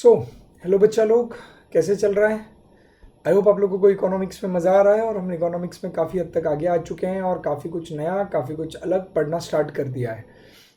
So hello बच्चा लोग, कैसे चल रहा है? आई होप आप लोगों को इकोनॉमिक्स में मज़ा आ रहा है और हम इकोनॉमिक्स में काफ़ी हद तक आगे आ चुके हैं और काफ़ी कुछ नया, काफ़ी कुछ अलग पढ़ना स्टार्ट कर दिया है।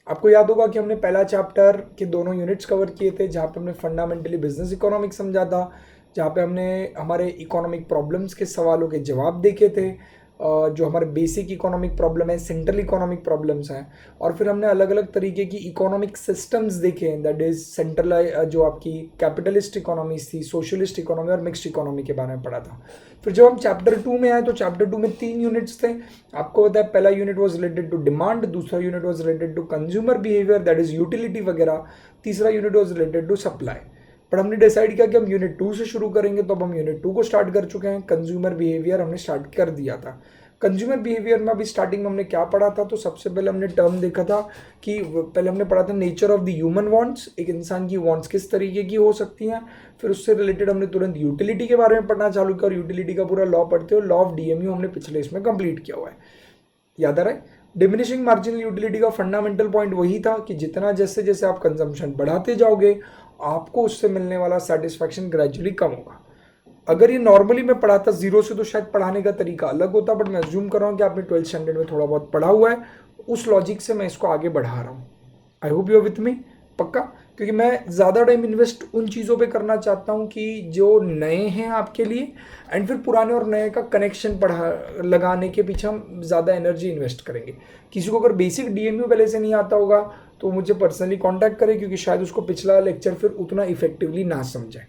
आपको याद होगा कि हमने पहला चैप्टर के दोनों यूनिट्स कवर किए थे, जहाँ पे हमने फंडामेंटली बिजनेस इकोनॉमिक्स समझा था, जहाँ पे हमने हमारे इकोनॉमिक प्रॉब्लम्स के सवालों के जवाब देखे थे, जो हमारे बेसिक इकोनॉमिक प्रॉब्लम है, सेंट्रल इकोनॉमिक प्रॉब्लम्स हैं। और फिर हमने अलग अलग तरीके की इकोनॉमिक सिस्टम्स देखे, दैट इज सेंट्रल, जो आपकी कैपिटलिस्ट इकोनॉमीज थी, सोशलिस्ट इकोनॉमी और मिक्स्ड इकोनॉमी के बारे में पढ़ा था। फिर जब हम चैप्टर 2 में आए तो चैप्टर 2 में 3 यूनिट्स थे। आपको पता है पहला unit was related to demand, दूसरा unit was related to consumer behaviour, that is utility वगैरह, तीसरा unit was related to supply. पर हमने डिसाइड किया कि हम यूनिट 2 से शुरू करेंगे, तो अब हम यूनिट 2 को स्टार्ट कर चुके हैं। कंज्यूमर बिहेवियर हमने स्टार्ट कर दिया था। कंज्यूमर बिहेवियर में अभी स्टार्टिंग में हमने क्या पढ़ा था, तो सबसे पहले हमने टर्म देखा था कि पहले हमने पढ़ा था nature of the human wants, एक इंसान की वांट्स किस तरीके की हो सकती हैं। फिर उससे रिलेटेड हमने तुरंत यूटिलिटी के बारे में पढ़ना चालू किया और यूटिलिटी का पूरा लॉ पढ़ते हुए लॉ ऑफ डीएमयू हमने पिछले इसमें कंप्लीट किया हुआ है। याद आ रहा है? डिमिनिशिंग मार्जिनल यूटिलिटी का फंडामेंटल पॉइंट वही था कि जितना जैसे जैसे आप कंजम्पशन बढ़ाते जाओगे, आपको उससे मिलने वाला सेटिस्फैक्शन ग्रेजुअली कम होगा। अगर ये नॉर्मली मैं पढ़ाता 0 से तो शायद पढ़ाने का तरीका अलग होता, बट मैं अज्यूम कर रहा हूँ कि आपने 12th स्टैंडर्ड में थोड़ा बहुत पढ़ा हुआ है, उस लॉजिक से मैं इसको आगे बढ़ा रहा हूँ। I hope you are with me, पक्का? क्योंकि मैं ज़्यादा टाइम इन्वेस्ट उन चीज़ों पे करना चाहता हूँ कि जो नए हैं आपके लिए, एंड फिर पुराने और नए का कनेक्शन पढ़ा लगाने के पीछे हम ज़्यादा एनर्जी इन्वेस्ट करेंगे। किसी को अगर बेसिक डीएमयू पहले से नहीं आता होगा तो मुझे पर्सनली कॉन्टैक्ट करें, क्योंकि शायद उसको पिछला लेक्चर फिर उतना इफेक्टिवली ना समझे।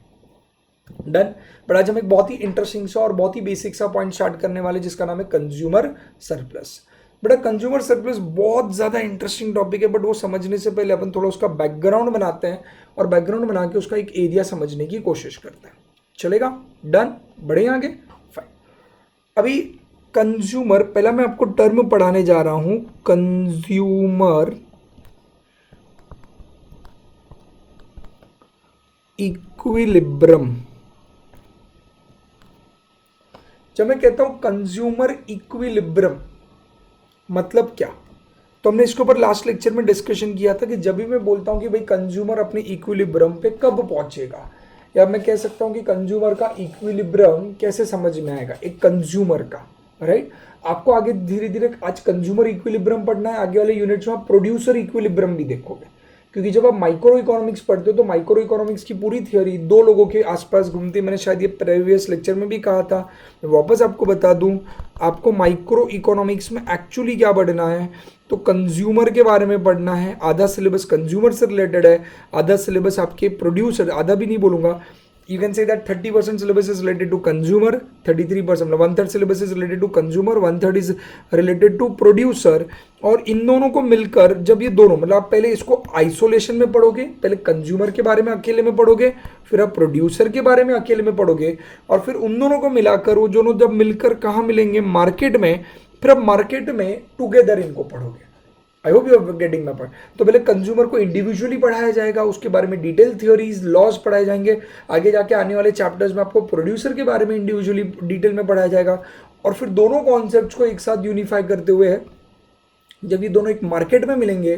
डन। बट आज हम एक बहुत ही इंटरेस्टिंग सा और बहुत ही बेसिक सा पॉइंट स्टार्ट करने वाले, जिसका नाम है कंज्यूमर सरप्लस। बेटा कंज्यूमर सरप्लस बहुत ज़्यादा इंटरेस्टिंग टॉपिक है, बट वो समझने से पहले अपन थोड़ा उसका बैकग्राउंड बनाते हैं और बैकग्राउंड बना के उसका एक एरिया समझने की कोशिश करते हैं। चलेगा? डन। बढ़े आगे? फाइन। अभी कंज्यूमर, पहला मैं आपको टर्म पढ़ाने जा रहा हूं, कंज्यूमर इक्विलिब्रम। जब मैं कहता हूं कंज्यूमर इक्विलिब्रम, मतलब क्या? तो हमने इसके ऊपर लास्ट लेक्चर में डिस्कशन किया था कि जब भी मैं बोलता हूं कि भाई कंज्यूमर अपने इक्विलिब्रम पे कब पहुंचेगा, या मैं कह सकता हूं कि कंज्यूमर का इक्विलिब्रम कैसे समझ में आएगा एक कंज्यूमर का, राइट? आपको आगे धीरे धीरे आज कंज्यूमर इक्विलिब्रम पढ़ना है, आगे वाले यूनिट्स में आप प्रोड्यूसर इक्विलिब्रम भी देखोगे। क्योंकि जब आप माइक्रो इकोनॉमिक्स पढ़ते हो तो माइक्रो इकोनॉमिक्स की पूरी थियोरी दो लोगों के आसपास घूमती है। मैंने शायद ये प्रीवियस लेक्चर में भी कहा था, मैं वापस आपको बता दूं, आपको माइक्रो इकोनॉमिक्स में एक्चुअली क्या पढ़ना है, तो कंज्यूमर के बारे में पढ़ना है। आधा सिलेबस कंज्यूमर से रिलेटेड है, आधा सिलेबस आपके प्रोड्यूसर, आधा भी नहीं बोलूंगा, you can say that 30% syllabus is related to consumer, 33% मतलब 1/3 syllabus is related to consumer, 1/3 is related to producer। और इन दोनों को मिलकर जब ये दोनों, मतलब आप पहले इसको आइसोलेशन में पढ़ोगे, पहले कंज्यूमर के बारे में अकेले में पढ़ोगे, फिर आप प्रोड्यूसर के बारे में अकेले में पढ़ोगे, और फिर उन दोनों को मिलाकर वो दोनों जब मिलकर कहाँ मिलेंगे, मार्केट में, फिर आप मार्केट में टुगेदर इनको पढ़ोगे। I hope you are getting my point. तो पहले कंज्यूमर को इंडिविजुअली पढ़ाया जाएगा, उसके बारे में डिटेल थ्योरीज, लॉज पढ़ाए जाएंगे। आगे जाके आने वाले चैप्टर्स में आपको प्रोड्यूसर के बारे में इंडिविजुअली डिटेल में पढ़ाया जाएगा। और फिर दोनों कॉन्सेप्ट्स को एक साथ यूनिफाई करते हुए जब ये दोनों एक मार्केट में मिलेंगे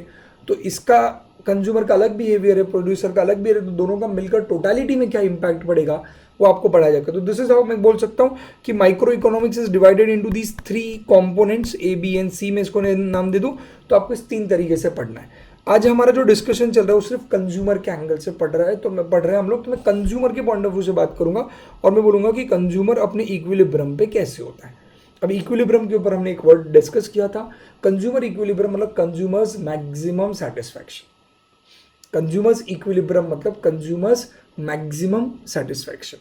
तो इसका कंज्यूमर का अलग बिहेवियर है, प्रोड्यूसर का अलग बिहेवियर है, तो दोनों का मिलकर टोटालिटी में क्या इंपैक्ट पड़ेगा वो आपको पढ़ाया जाएगा। तो दिस इज हाउ मैं बोल सकता हूँ कि micro economics is divided into these 3 components, A B and C में इसको नाम दे दूँ तो आपको इस 3 तरीके से पढ़ना है। आज हमारा जो डिस्कशन चल रहा है वो सिर्फ कंज्यूमर के एंगल से पढ़ रहा है, तो मैं पढ़ रहे हैं हम लोग, तो मैं कंज्यूमर के पॉइंट ऑफ व्यू से बात करूंगा और मैं बोलूंगा कि कंज्यूमर अपने इक्विलिब्रम पे कैसे होता है। अब इक्विलिब्रम के ऊपर हमने एक वर्ड डिस्कस किया था, कंज्यूमर इक्विलिब्रम मतलब consumer's maximum satisfaction. Consumer's equilibrium मतलब consumer's maximum satisfaction,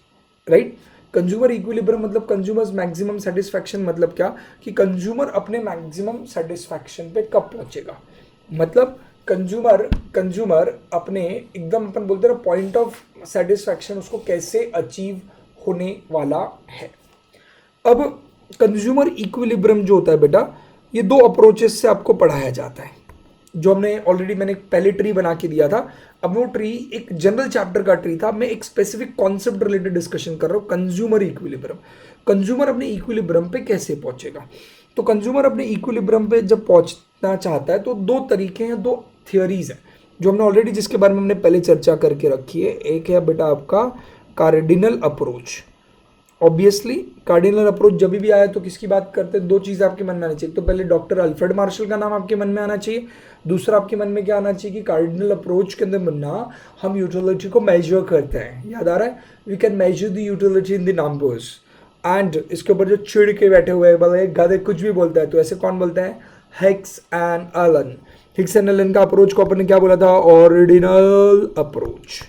right? Consumer equilibrium मतलब कंज्यूमर्स मैक्सिमम सेटिस्फैक्शन मतलब क्या, कि कंज्यूमर अपने मैक्सिमम सेटिस्फैक्शन पे कब पहुंचेगा। मतलब कंज्यूमर अपने एकदम अपन बोलते हैं पॉइंट ऑफ सेटिस्फैक्शन उसको कैसे अचीव होने वाला है। अब कंज्यूमर इक्विलिब्रियम जो होता है बेटा, ये 2 अप्रोचेस से आपको पढ़ाया जाता है, जो हमने ऑलरेडी, मैंने पहले ट्री बना के दिया था। अब वो ट्री एक जनरल चैप्टर का ट्री था, मैं एक स्पेसिफिक कॉन्सेप्ट रिलेटेड डिस्कशन कर रहा हूँ, कंज्यूमर इक्विलिब्रियम। कंज्यूमर अपने इक्विलिब्रियम पे कैसे पहुंचेगा, तो कंज्यूमर अपने इक्विलिब्रियम पे जब पहुंचना चाहता है तो 2 तरीके हैं, 2 थियोरीज हैं। जो हमने ऑलरेडी जिसके बारे में हमने पहले चर्चा करके रखी है। एक है बेटा आपका cardinal approach. Obviously cardinal approach जब भी आया तो किसकी बात करते हैं, दो चीज़ आपके मन में आनी चाहिए। तो पहले डॉक्टर अल्फ्रेड मार्शल का नाम आपके मन में आना चाहिए, दूसरा आपके मन में क्या आना चाहिए कि कार्डिनल अप्रोच के अंदर बनना हम यूटिलिटी को मेजर करते हैं। याद आ रहा है, we can measure the utility in the numbers. And इसके ऊपर जो चिड़ के बैठे हुए हैं बोले गधे कुछ भी बोलता है, तो ऐसे कौन बोलता है, Hicks and Allen. Hicks and Allen का अप्रोच को अपन ने क्या बोला था, ऑर्डिनल अप्रोच।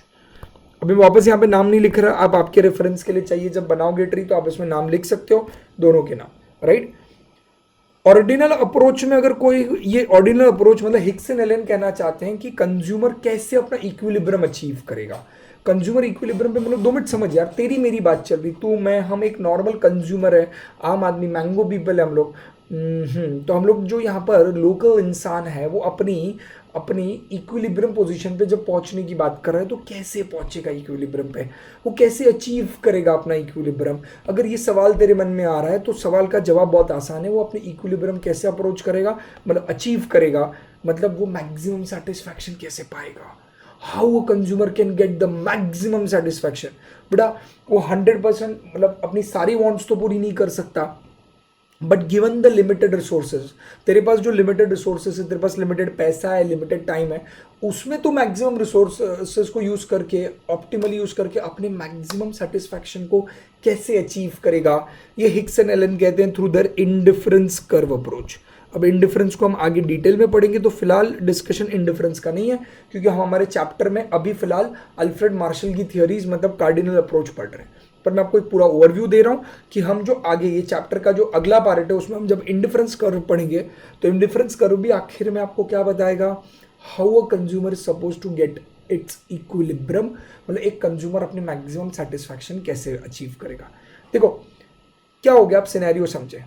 अभी वापस यहाँ पे नाम नहीं लिख रहा, आप आपके रेफरेंस के लिए चाहिए जब बनाओगे ट्री तो आप इसमें नाम लिख सकते हो, दोनों के नाम, राइट। ऑर्डिनल अप्रोच में अगर कोई, ये ऑर्डिनल अप्रोच मतलब हिक्स एंड एलन कहना चाहते हैं कि कंज्यूमर कैसे अपना इक्विलिब्रियम अचीव करेगा। कंज्यूमर इक्विलिब्रियम पे मतलब 2 मिनट समझ यार, तेरी मेरी बात चल रही, तू मैं हम एक नॉर्मल कंज्यूमर है, आम आदमी, मैंगो पीपल है हम लोग। तो हम लोग जो यहाँ पर लोकल इंसान है वो अपनी अपनी इक्विलिब्रियम पोजीशन पे जब पहुंचने की बात कर रहा है तो कैसे पहुंचेगा इक्विलिब्रियम पे, वो कैसे अचीव करेगा अपना इक्विलिब्रियम। अगर ये सवाल तेरे मन में आ रहा है तो सवाल का जवाब बहुत आसान है, वो अपने इक्विलिब्रियम कैसे अप्रोच करेगा, मतलब अचीव करेगा, मतलब वो मैक्सिमम सेटिस्फैक्शन कैसे पाएगा। How a consumer can get the maximum satisfaction. बेटा वो 100% मतलब अपनी सारी वांट्स तो पूरी नहीं कर सकता, but given the limited resources, तेरे पास जो लिमिटेड रिसोर्सेज है, तेरे पास लिमिटेड पैसा है, लिमिटेड टाइम है, उसमें तो मैक्सिमम रिसोर्सेज को यूज करके, ऑप्टिमली यूज करके अपने मैक्सिमम सेटिस्फैक्शन को कैसे अचीव करेगा। ये हिक्स एंड एलन कहते हैं through their indifference curve approach. अब इंडिफरेंस को हम आगे डिटेल में पढ़ेंगे, तो फिलहाल डिस्कशन इंडिफरेंस का नहीं है क्योंकि हम हमारे चैप्टर में अभी फिलहाल अल्फ्रेड मार्शल की थियरीज मतलब कार्डिनल अप्रोच पढ़ रहे हैं। पर मैं आपको एक पूरा ओवरव्यू दे रहा हूँ कि हम जो आगे ये चैप्टर का जो अगला पार्ट है उसमें हम जब इंडिफरेंस कर्व पढ़ेंगे तो इंडिफरेंस कर्व भी आखिर में आपको क्या बताएगा, how a consumer is suppose to get its equilibrium, मतलब एक कंज्यूमर अपने मैक्सिमम सेटिस्फैक्शन कैसे अचीव करेगा। देखो क्या हो गया, आप सिनेरियो समझे,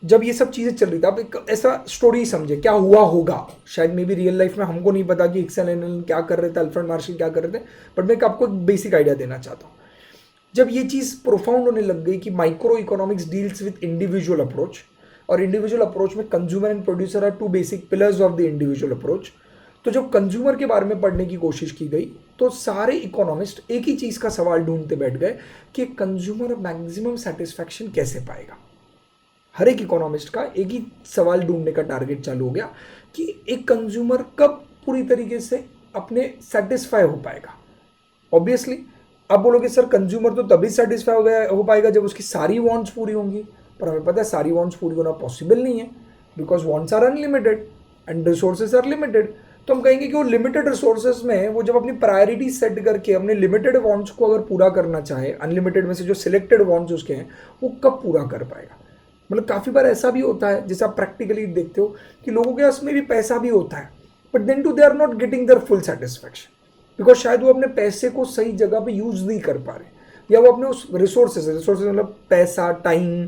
जब ये सब चीज़ें चल रही थी आप एक ऐसा स्टोरी समझे क्या हुआ होगा, शायद मे बी रियल लाइफ में हमको नहीं पता कि हिक्स एंड एलन क्या कर रहे थे, अल्फ्रेड मार्शल क्या कर रहे थे, बट मैं आपको एक बेसिक आइडिया देना चाहता हूँ। जब ये चीज़ प्रोफाउंड होने लग गई कि micro economics deals with individual approach, और इंडिविजुअल अप्रोच में consumer and producer are 2 basic pillars of the individual approach. तो जब कंज्यूमर के बारे में पढ़ने की कोशिश की गई तो सारे इकोनॉमिस्ट एक ही चीज़ का सवाल ढूंढते बैठ गए कि कंज्यूमर मैक्सिमम सेटिस्फैक्शन कैसे पाएगा। हर एक इकोनॉमिस्ट का एक ही सवाल ढूंढने का टारगेट चालू हो गया कि एक कंज्यूमर कब पूरी तरीके से अपने सेटिस्फाई हो पाएगा। ऑब्वियसली आप बोलोगे सर कंज्यूमर तो तभी सेटिस्फाई हो पाएगा जब उसकी सारी वांट्स पूरी होंगी, पर हमें पता है सारी वांट्स पूरी होना पॉसिबल नहीं है, because wants are unlimited and resources are limited. तो हम कहेंगे कि वो लिमिटेड रिसोर्सेज में वो जब अपनी प्रायोरिटी सेट करके अपने लिमिटेड वांट्स को अगर पूरा करना चाहे, अनलिमिटेड में से जो सिलेक्टेड वांट्स उसके हैं वो कब पूरा कर पाएगा। मतलब काफ़ी बार ऐसा भी होता है जैसे आप प्रैक्टिकली देखते हो कि लोगों के पास में भी पैसा भी होता है, but then too they are not getting their full satisfaction, because शायद वो अपने पैसे को सही जगह पे यूज नहीं कर पा रहे, या वो अपने उस रिसोर्सेज मतलब पैसा, टाइम,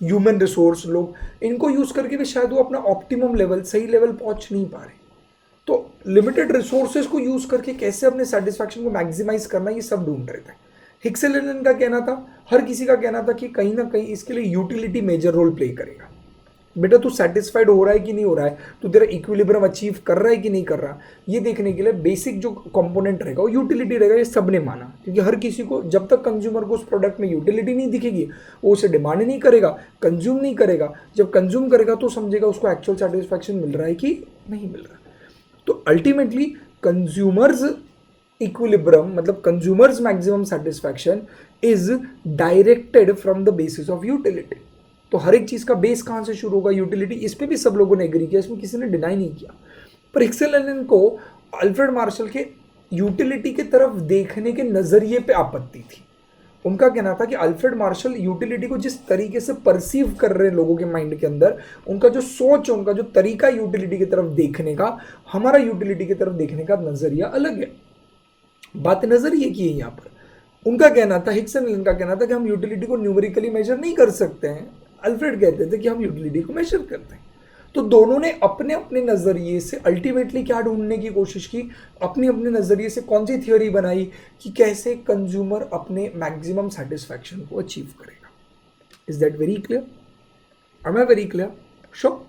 ह्यूमन रिसोर्स, लोग, इनको यूज करके भी शायद वो अपना ऑप्टिमम लेवल, सही लेवल पहुंच नहीं पा रहे। तो लिमिटेड रिसोर्सेज को यूज करके कैसे अपने सेटिस्फैक्शन को मैक्सिमाइज करना, ये सब ढूंढ रहे थे। हिक्स एंड एलन का कहना था, हर किसी का कहना था कि कहीं ना कहीं इसके लिए यूटिलिटी मेजर रोल प्ले करेगा। बेटा तू सेटिस्फाइड हो रहा है कि नहीं हो रहा है, तू तेरा इक्विलिब्रियम अचीव कर रहा है कि नहीं कर रहा, ये देखने के लिए बेसिक जो कंपोनेंट रहेगा वो यूटिलिटी रहेगा। ये सब ने माना क्योंकि हर किसी को, जब तक कंज्यूमर को उस प्रोडक्ट में यूटिलिटी नहीं दिखेगी वो उसे डिमांड नहीं करेगा, कंज्यूम नहीं करेगा। जब कंज्यूम करेगा तो समझेगा उसको एक्चुअल सेटिस्फैक्शन मिल रहा है कि नहीं मिल रहा। तो अल्टीमेटली कंज्यूमर्स इक्विलिब्रियम मतलब consumer's maximum satisfaction is directed from the basis of utility. तो हर एक चीज़ का बेस कहाँ से शुरू होगा, यूटिलिटी। इस पे भी सब लोगों ने एग्री किया, इसमें किसी ने डिनाई नहीं किया। पर हिक्स एंड एलन को अल्फ्रेड मार्शल के यूटिलिटी की तरफ देखने के नज़रिए पे आपत्ति थी। उनका कहना था कि अल्फ्रेड मार्शल यूटिलिटी को जिस तरीके से परसीव कर रहे हैं लोगों के माइंड के अंदर, उनका जो सोच है, उनका जो तरीका यूटिलिटी की तरफ देखने का, हमारा यूटिलिटी की तरफ देखने का नज़रिया अलग है। बात नज़रिए की है यहाँ पर। उनका कहना था, हिक्स एंड एलन का कहना था कि हम यूटिलिटी को न्यूमेरिकली मेजर नहीं कर सकते हैं। अल्फ्रेड कहते थे कि हम यूटिलिटी को मेजर करते हैं। तो दोनों ने अपने अपने नज़रिए से अल्टीमेटली क्या ढूंढने की कोशिश की, अपने अपने नज़रिए से कौन सी थियोरी बनाई कि कैसे कंज्यूमर अपने मैक्सिमम सेटिस्फैक्शन को अचीव करेगा। Is that very clear? Am I very clear? Sure?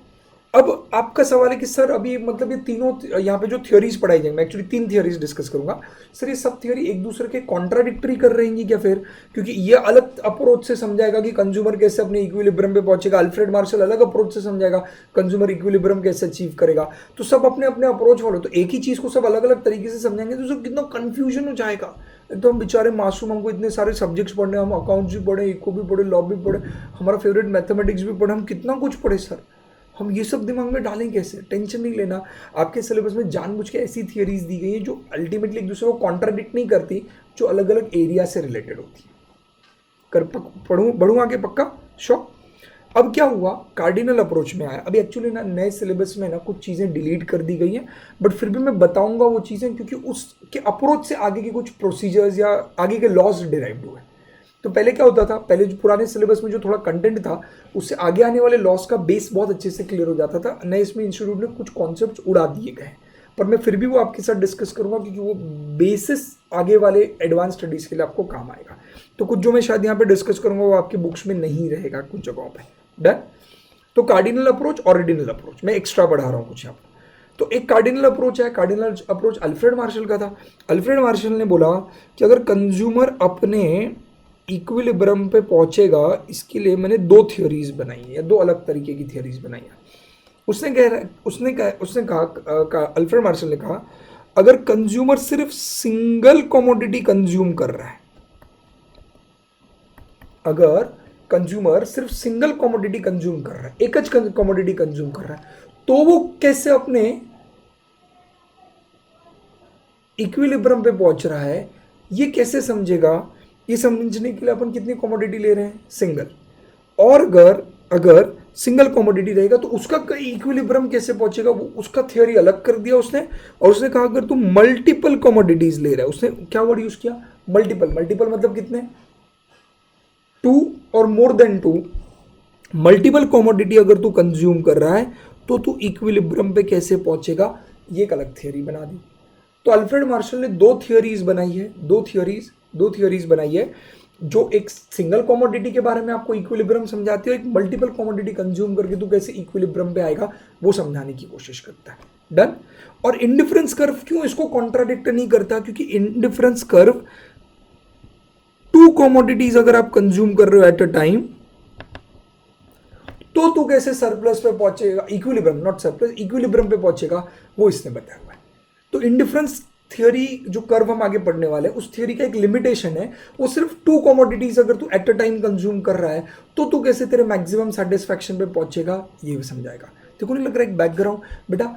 अब आपका सवाल है कि सर अभी मतलब ये तीनों यहाँ पे जो थ्योरीज पढ़ाई जाएंगी, मैं एक्चुअली 3 थ्योरीज डिस्कस करूंगा सर, ये सब थ्योरी एक दूसरे के कॉन्ट्राडिक्टरी कर रहेंगी क्या फिर? क्योंकि ये अलग अप्रोच से समझाएगा कि कंज्यूमर कैसे अपने इक्विलिब्रियम पे पहुंचेगा, अल्फ्रेड मार्शल अलग अप्रोच से समझाएगा कंज्यूमर इक्विलिब्रियम कैसे अचीव करेगा। तो सब अपने अपने अप्रोच फॉलो, तो एक ही चीज को सब अलग अलग तरीके से समझाएंगे तो उसको कितना कंफ्यूजन हो जाएगा। एकदम बेचारे मासूम, हमको इतने सारे सब्जेक्ट्स पढ़ने, हम अकाउंट्स भी पढ़े, इको भी पढ़े, लॉ भी पढ़े, हमारा फेवरेट मैथमेटिक्स भी पढ़े, हम कितना कुछ पढ़े सर, हम ये सब दिमाग में डालें कैसे? टेंशन नहीं लेना, आपके सिलेबस में जानबूझ के ऐसी थियरीज दी गई है जो अल्टीमेटली एक दूसरे को कॉन्ट्राडिक्ट नहीं करती, जो अलग अलग एरिया से रिलेटेड होती है। कर बढ़ूँ आगे पक्का? श्योर। अब क्या हुआ, कार्डिनल अप्रोच में आया। अभी एक्चुअली ना नए सिलेबस में ना कुछ चीज़ें डिलीट कर दी गई हैं, बट फिर भी मैं बताऊंगा वो चीज़ें, क्योंकि उसके अप्रोच से आगे के कुछ प्रोसीजर्स या आगे के लॉज डिराइव्ड हुए। तो पहले क्या होता था, पहले जो पुराने सिलेबस में जो थोड़ा कंटेंट था उससे आगे आने वाले लॉस का बेस बहुत अच्छे से क्लियर हो जाता था। नए इसमें इंस्टीट्यूट ने कुछ कॉन्सेप्ट उड़ा दिए गए, पर मैं फिर भी वो आपके साथ डिस्कस करूंगा क्योंकि वो बेसिस आगे वाले एडवांस स्टडीज के लिए आपको काम आएगा। तो कुछ जो मैं शायद यहाँ पे डिस्कस करूंगा वो आपके बुक्स में नहीं रहेगा कुछ जगहों पे। डन। तो कार्डिनल अप्रोच, ऑरिजिनल अप्रोच, मैं एक्स्ट्रा बढ़ा रहा हूँ कुछ यहाँ पर। तो एक कार्डिनल अप्रोच है, कार्डिनल अप्रोच अल्फ्रेड मार्शल का था। अल्फ्रेड मार्शल ने बोला कि अगर कंज्यूमर अपने इक्विलिब्रियम पे पहुंचेगा, इसके लिए मैंने 2 थ्योरीज बनाई है या 2 अलग तरीके की थ्योरीज बनाई है। उसने कहा अल्फ्रेड मार्शल ने कहा अगर कंज्यूमर सिर्फ सिंगल कमोडिटी कंज्यूम कर रहा है, अगर कंज्यूमर सिर्फ सिंगल कमोडिटी कंज्यूम कर रहा है, एक कमोडिटी कंज्यूम कर रहा है, तो वो कैसे अपने इक्विलिब्रियम पे पहुंच रहा है ये कैसे समझेगा? ये समझने के लिए अपन कितनी कमोडिटी ले रहे हैं? सिंगल। और अगर अगर सिंगल कमोडिटी रहेगा तो उसका इक्विलिब्रियम कैसे पहुंचेगा? वो उसका थ्योरी अलग कर दिया उसने, और उसने कहा अगर तू मल्टीपल कमोडिटीज ले रहा है, उसने क्या वर्ड यूज किया? मल्टीपल। मल्टीपल मतलब कितने? 2 और मोर देन 2। मल्टीपल कमोडिटी अगर तू कंज्यूम कर रहा है तो तू इक्विलिब्रियम पे कैसे पहुंचेगा? ये एक अलग थ्योरी बना दी। तो अल्फ्रेड मार्शल ने 2 थियरीज बनाई है, 2 थियरीज बनाई है, जो एक सिंगल कमोडिटी के बारे में आपको इक्विलिब्रियम समझाती है, एक मल्टीपल कमोडिटी कंज्यूम करके तू कैसे इक्विलिब्रियम पे आएगा वो समझाने की कोशिश करता है। डन। और इंडिफरेंस कर्व क्यों इसको कॉन्ट्राडिक्ट नहीं करता? क्योंकि इंडिफरेंस कर्व 2 कमोडिटीज अगर आप कंज्यूम कर रहे हो एट अ टाइम, तो तू कैसे सरप्लस पे पहुंचेगा, इक्विलिब्रियम नॉट सरप्लस, इक्विलिब्रियम पे पहुंचेगा, वो इसने बताया हुआ है। तो इंडिफरेंस थियोरी जो कर्व हम आगे पढ़ने वाले हैं, उस थियोरी का एक लिमिटेशन है, वो सिर्फ 2 कमोडिटीज अगर तू एट अ टाइम कंज्यूम कर रहा है तो तू कैसे तेरे मैक्सिमम सेटिस्फैक्शन पे पहुंचेगा, ये भी समझाएगा। देखो नहीं लग रहा एक बैकग्राउंड बेटा?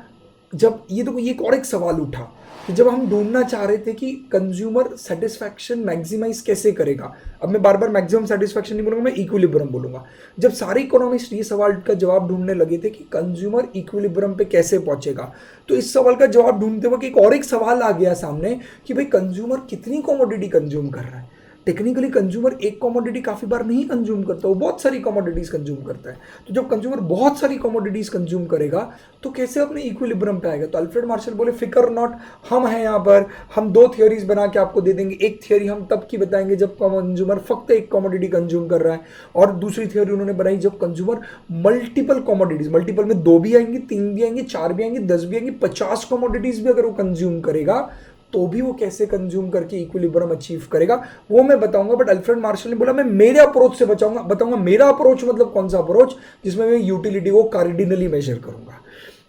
जब ये देखो, ये एक और एक सवाल उठा कि जब हम ढूंढना चाह रहे थे कि कंज्यूमर सेटिस्फैक्शन मैक्सिमाइज कैसे करेगा, अब मैं बार बार मैक्सिमम सेटिस्फैक्शन नहीं बोलूंगा, मैं इक्विलिब्रियम बोलूंगा। जब सारे इकोनॉमिस्ट ये सवाल का जवाब ढूंढने लगे थे कि कंज्यूमर इक्विलिब्रियम पे कैसे पहुंचेगा, तो इस सवाल का जवाब ढूंढते वक्त एक और एक सवाल आ गया सामने कि भाई कंज्यूमर कितनी कमोडिटी कंज्यूम कर रहा है। टेक्निकली कंज्यूमर एक कमोडिटी काफी बार नहीं कंज्यूम करता, वो बहुत सारी कमोडिटीज कंज्यूम करता है। तो जब कंज्यूमर बहुत सारी कमोडिटीज कंज्यूम करेगा तो कैसे अपने इक्विलिब्रियम पे आएगा? तो अल्फ्रेड मार्शल बोले फिकर नॉट, हम हैं यहाँ पर, हम 2 थियोरीज बना के आपको दे देंगे। एक थियोरी हम तब की बताएंगे जब कंज्यूमर फक्त एक कमोडिटी कंज्यूम कर रहा है, और दूसरी थियोरी उन्होंने बनाई जब कंज्यूमर मल्टीपल कमोडिटीज, मल्टीपल में 2 भी आएंगी, 3 भी आएंगी, 4 भी आएंगी, 10 भी आएंगी, 50 कमोडिटीज भी अगर वो कंज्यूम करेगा तो भी वो कैसे कंज्यूम करके इक्विलिब्रियम अचीव करेगा, वो मैं बताऊंगा। बट अल्फ्रेड मार्शल ने बोला मैं मेरे अप्रोच से बताऊंगा। मेरा अप्रोच मतलब कौन सा अप्रोच? जिसमें मैं यूटिलिटी को कार्डिनली मेजर करूंगा।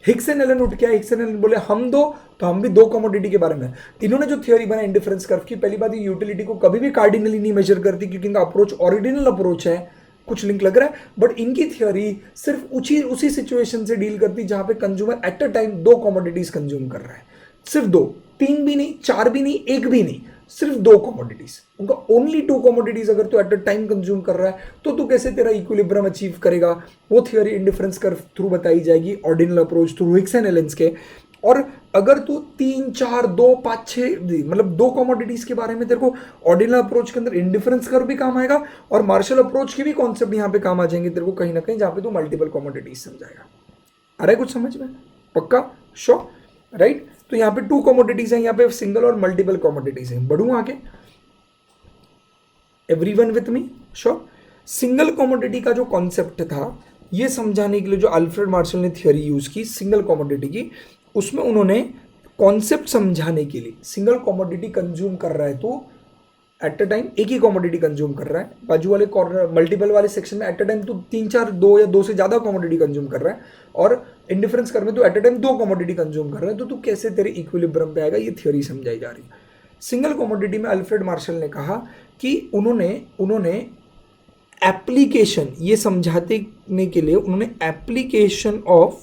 हिक्स एंड एलन उठ के आए, हिक्स एंड एलन बोले हम 2, तो हम भी 2 कमोडिटी के बारे में। इन्होंने जो थियोरी बनाई इंडिफरेंस कर्व की, पहली बात ये यूटिलिटी को कभी भी कार्डिनली नहीं मेजर करती क्योंकि इनका अप्रोच ऑरिजिनल अप्रोच है। कुछ लिंक लग रहा है, बट इनकी थियोरी सिर्फ उसी सिचुएशन से डील करती जहां पे consumer at a time 2 commodities consume कर रहा है। सिर्फ 2, 3 भी नहीं, 4 भी नहीं, 1 भी नहीं, सिर्फ 2 कमोडिटीज। उनका ओनली 2 कमोडिटीज अगर तू एट अ टाइम कंज्यूम कर रहा है तो तू कैसे तेरा इक्विलिब्रियम अचीव करेगा, वो थियोरी इंडिफरेंस कर्व थ्रू बताई जाएगी, ordinal approach through Hicks and Allen's के। और अगर तू 3, 4, 2, 5, 6 मतलब 2 कमोडिटीज के बारे में, तेरे को ऑर्डिनल अप्रोच के अंदर इंडिफरेंस कर्व भी काम आएगा और मार्शल अप्रोच के भी कॉन्सेप्ट यहाँ पे काम आ जाएंगे तेरे को कहीं ना कहीं, जहाँ पे तू मल्टीपल कमोडिटीज समझाएगा। आ रहा है कुछ समझ में? पक्का? श्योर? राइट। तो यहाँ पे 2 कमोडिटीज हैं, यहाँ पे सिंगल और मल्टीपल कमोडिटीज हैं। बढ़ूं आगे? Everyone with me? Sure. Single commodity का जो कॉन्सेप्ट था ये समझाने के लिए जो अल्फ्रेड मार्शल ने थियरी यूज की सिंगल कमोडिटी की, उसमें उन्होंने कॉन्सेप्ट समझाने के लिए सिंगल कमोडिटी कंज्यूम कर रहा है तो एट अ टाइम एक ही कमोडिटी कंज्यूम कर रहा है, बाजू वाले कॉर्नर मल्टीपल वाले सेक्शन में एट अ टाइम तो तीन चार दो या दो से ज्यादा कमोडिटी कंज्यूम कर रहा है, और इंडिफरेंस कर में तो एट अ टाइम दो कमोडिटी कंज्यूम कर रहा है, तो तू कैसे तेरे इक्विलिब्रियम पे आएगा, ये थियोरी समझाई जा रही है। सिंगल कमोडिटी में अल्फ्रेड मार्शल ने कहा कि उन्होंने एप्लीकेशन ये समझाने के लिए उन्होंने application of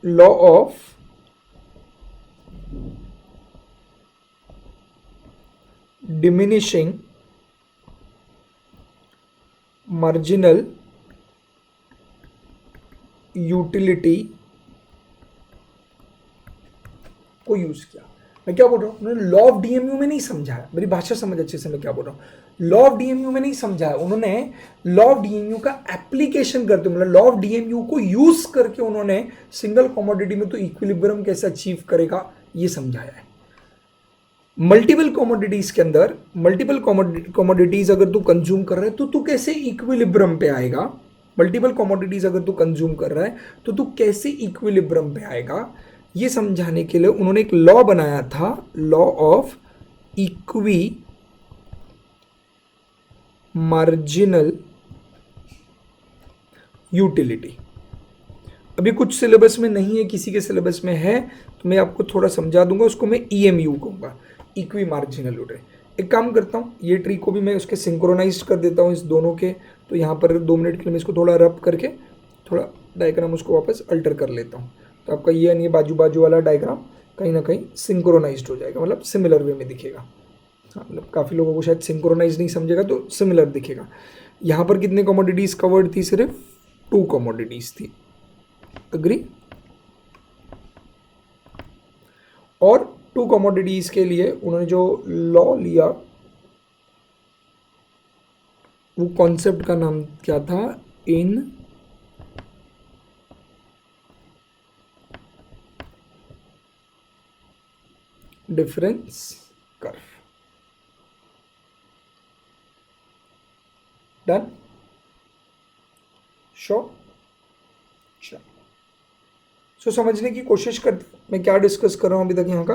law of diminishing marginal utility को यूज किया। मैं क्या बोल रहा हूं, उन्होंने लॉ ऑफ डीएमयू में नहीं समझाया, मेरी भाषा समझ अच्छे से मैं क्या बोल रहा हूं, लॉ ऑफ डीएमयू में नहीं समझाया, उन्होंने लॉ ऑफ डीएमयू का एप्लीकेशन करते मतलब लॉ ऑफ डीएमयू को यूज करके उन्होंने सिंगल कमोडिटी में तो इक्विलिब्रियम कैसे अचीव करेगा ये समझाया है। मल्टीपल कमोडिटीज के अंदर मल्टीपल कमोडिटीज अगर तू कंज्यूम कर रहा है तो तू कैसे इक्विलिब्रियम पे आएगा, मल्टीपल कमोडिटीज अगर तू कंज्यूम कर रहा है तो तू कैसे इक्विलिब्रियम पे आएगा, ये समझाने के लिए उन्होंने एक लॉ बनाया था, law of equi marginal utility. अभी कुछ सिलेबस में नहीं है, किसी के सिलेबस में है तो मैं आपको थोड़ा समझा दूंगा, उसको मैं ईएमयू कहूंगा, इक्वी मार्जिनल यूटिलिटी। एक काम करता हूँ, ये ट्री को भी मैं उसके सिंक्रोनाइज कर देता हूँ इस दोनों के, तो यहाँ पर 2 मिनट के लिए मैं इसको थोड़ा रब करके थोड़ा डायग्राम उसको वापस अल्टर कर लेता हूँ, तो आपका ये यानी बाजू बाजू वाला डायग्राम कहीं ना कहीं सिंक्रोनाइज्ड हो जाएगा, मतलब सिमिलर वे में दिखेगा। हाँ, मतलब काफ़ी लोगों को शायद सिंक्रोनाइज नहीं समझेगा तो सिमिलर दिखेगा। यहाँ पर कितने कमोडिटीज़ कवर्ड थी, सिर्फ 2 कमोडिटीज़ थी, अग्री। और 2 कमोडिटीज़ के लिए उन्होंने जो लॉ लिया वो कॉन्सेप्ट का नाम क्या था, indifference curve. Done, sure. So समझने की कोशिश करते मैं क्या डिस्कस कर रहा हूं अभी तक यहाँ का,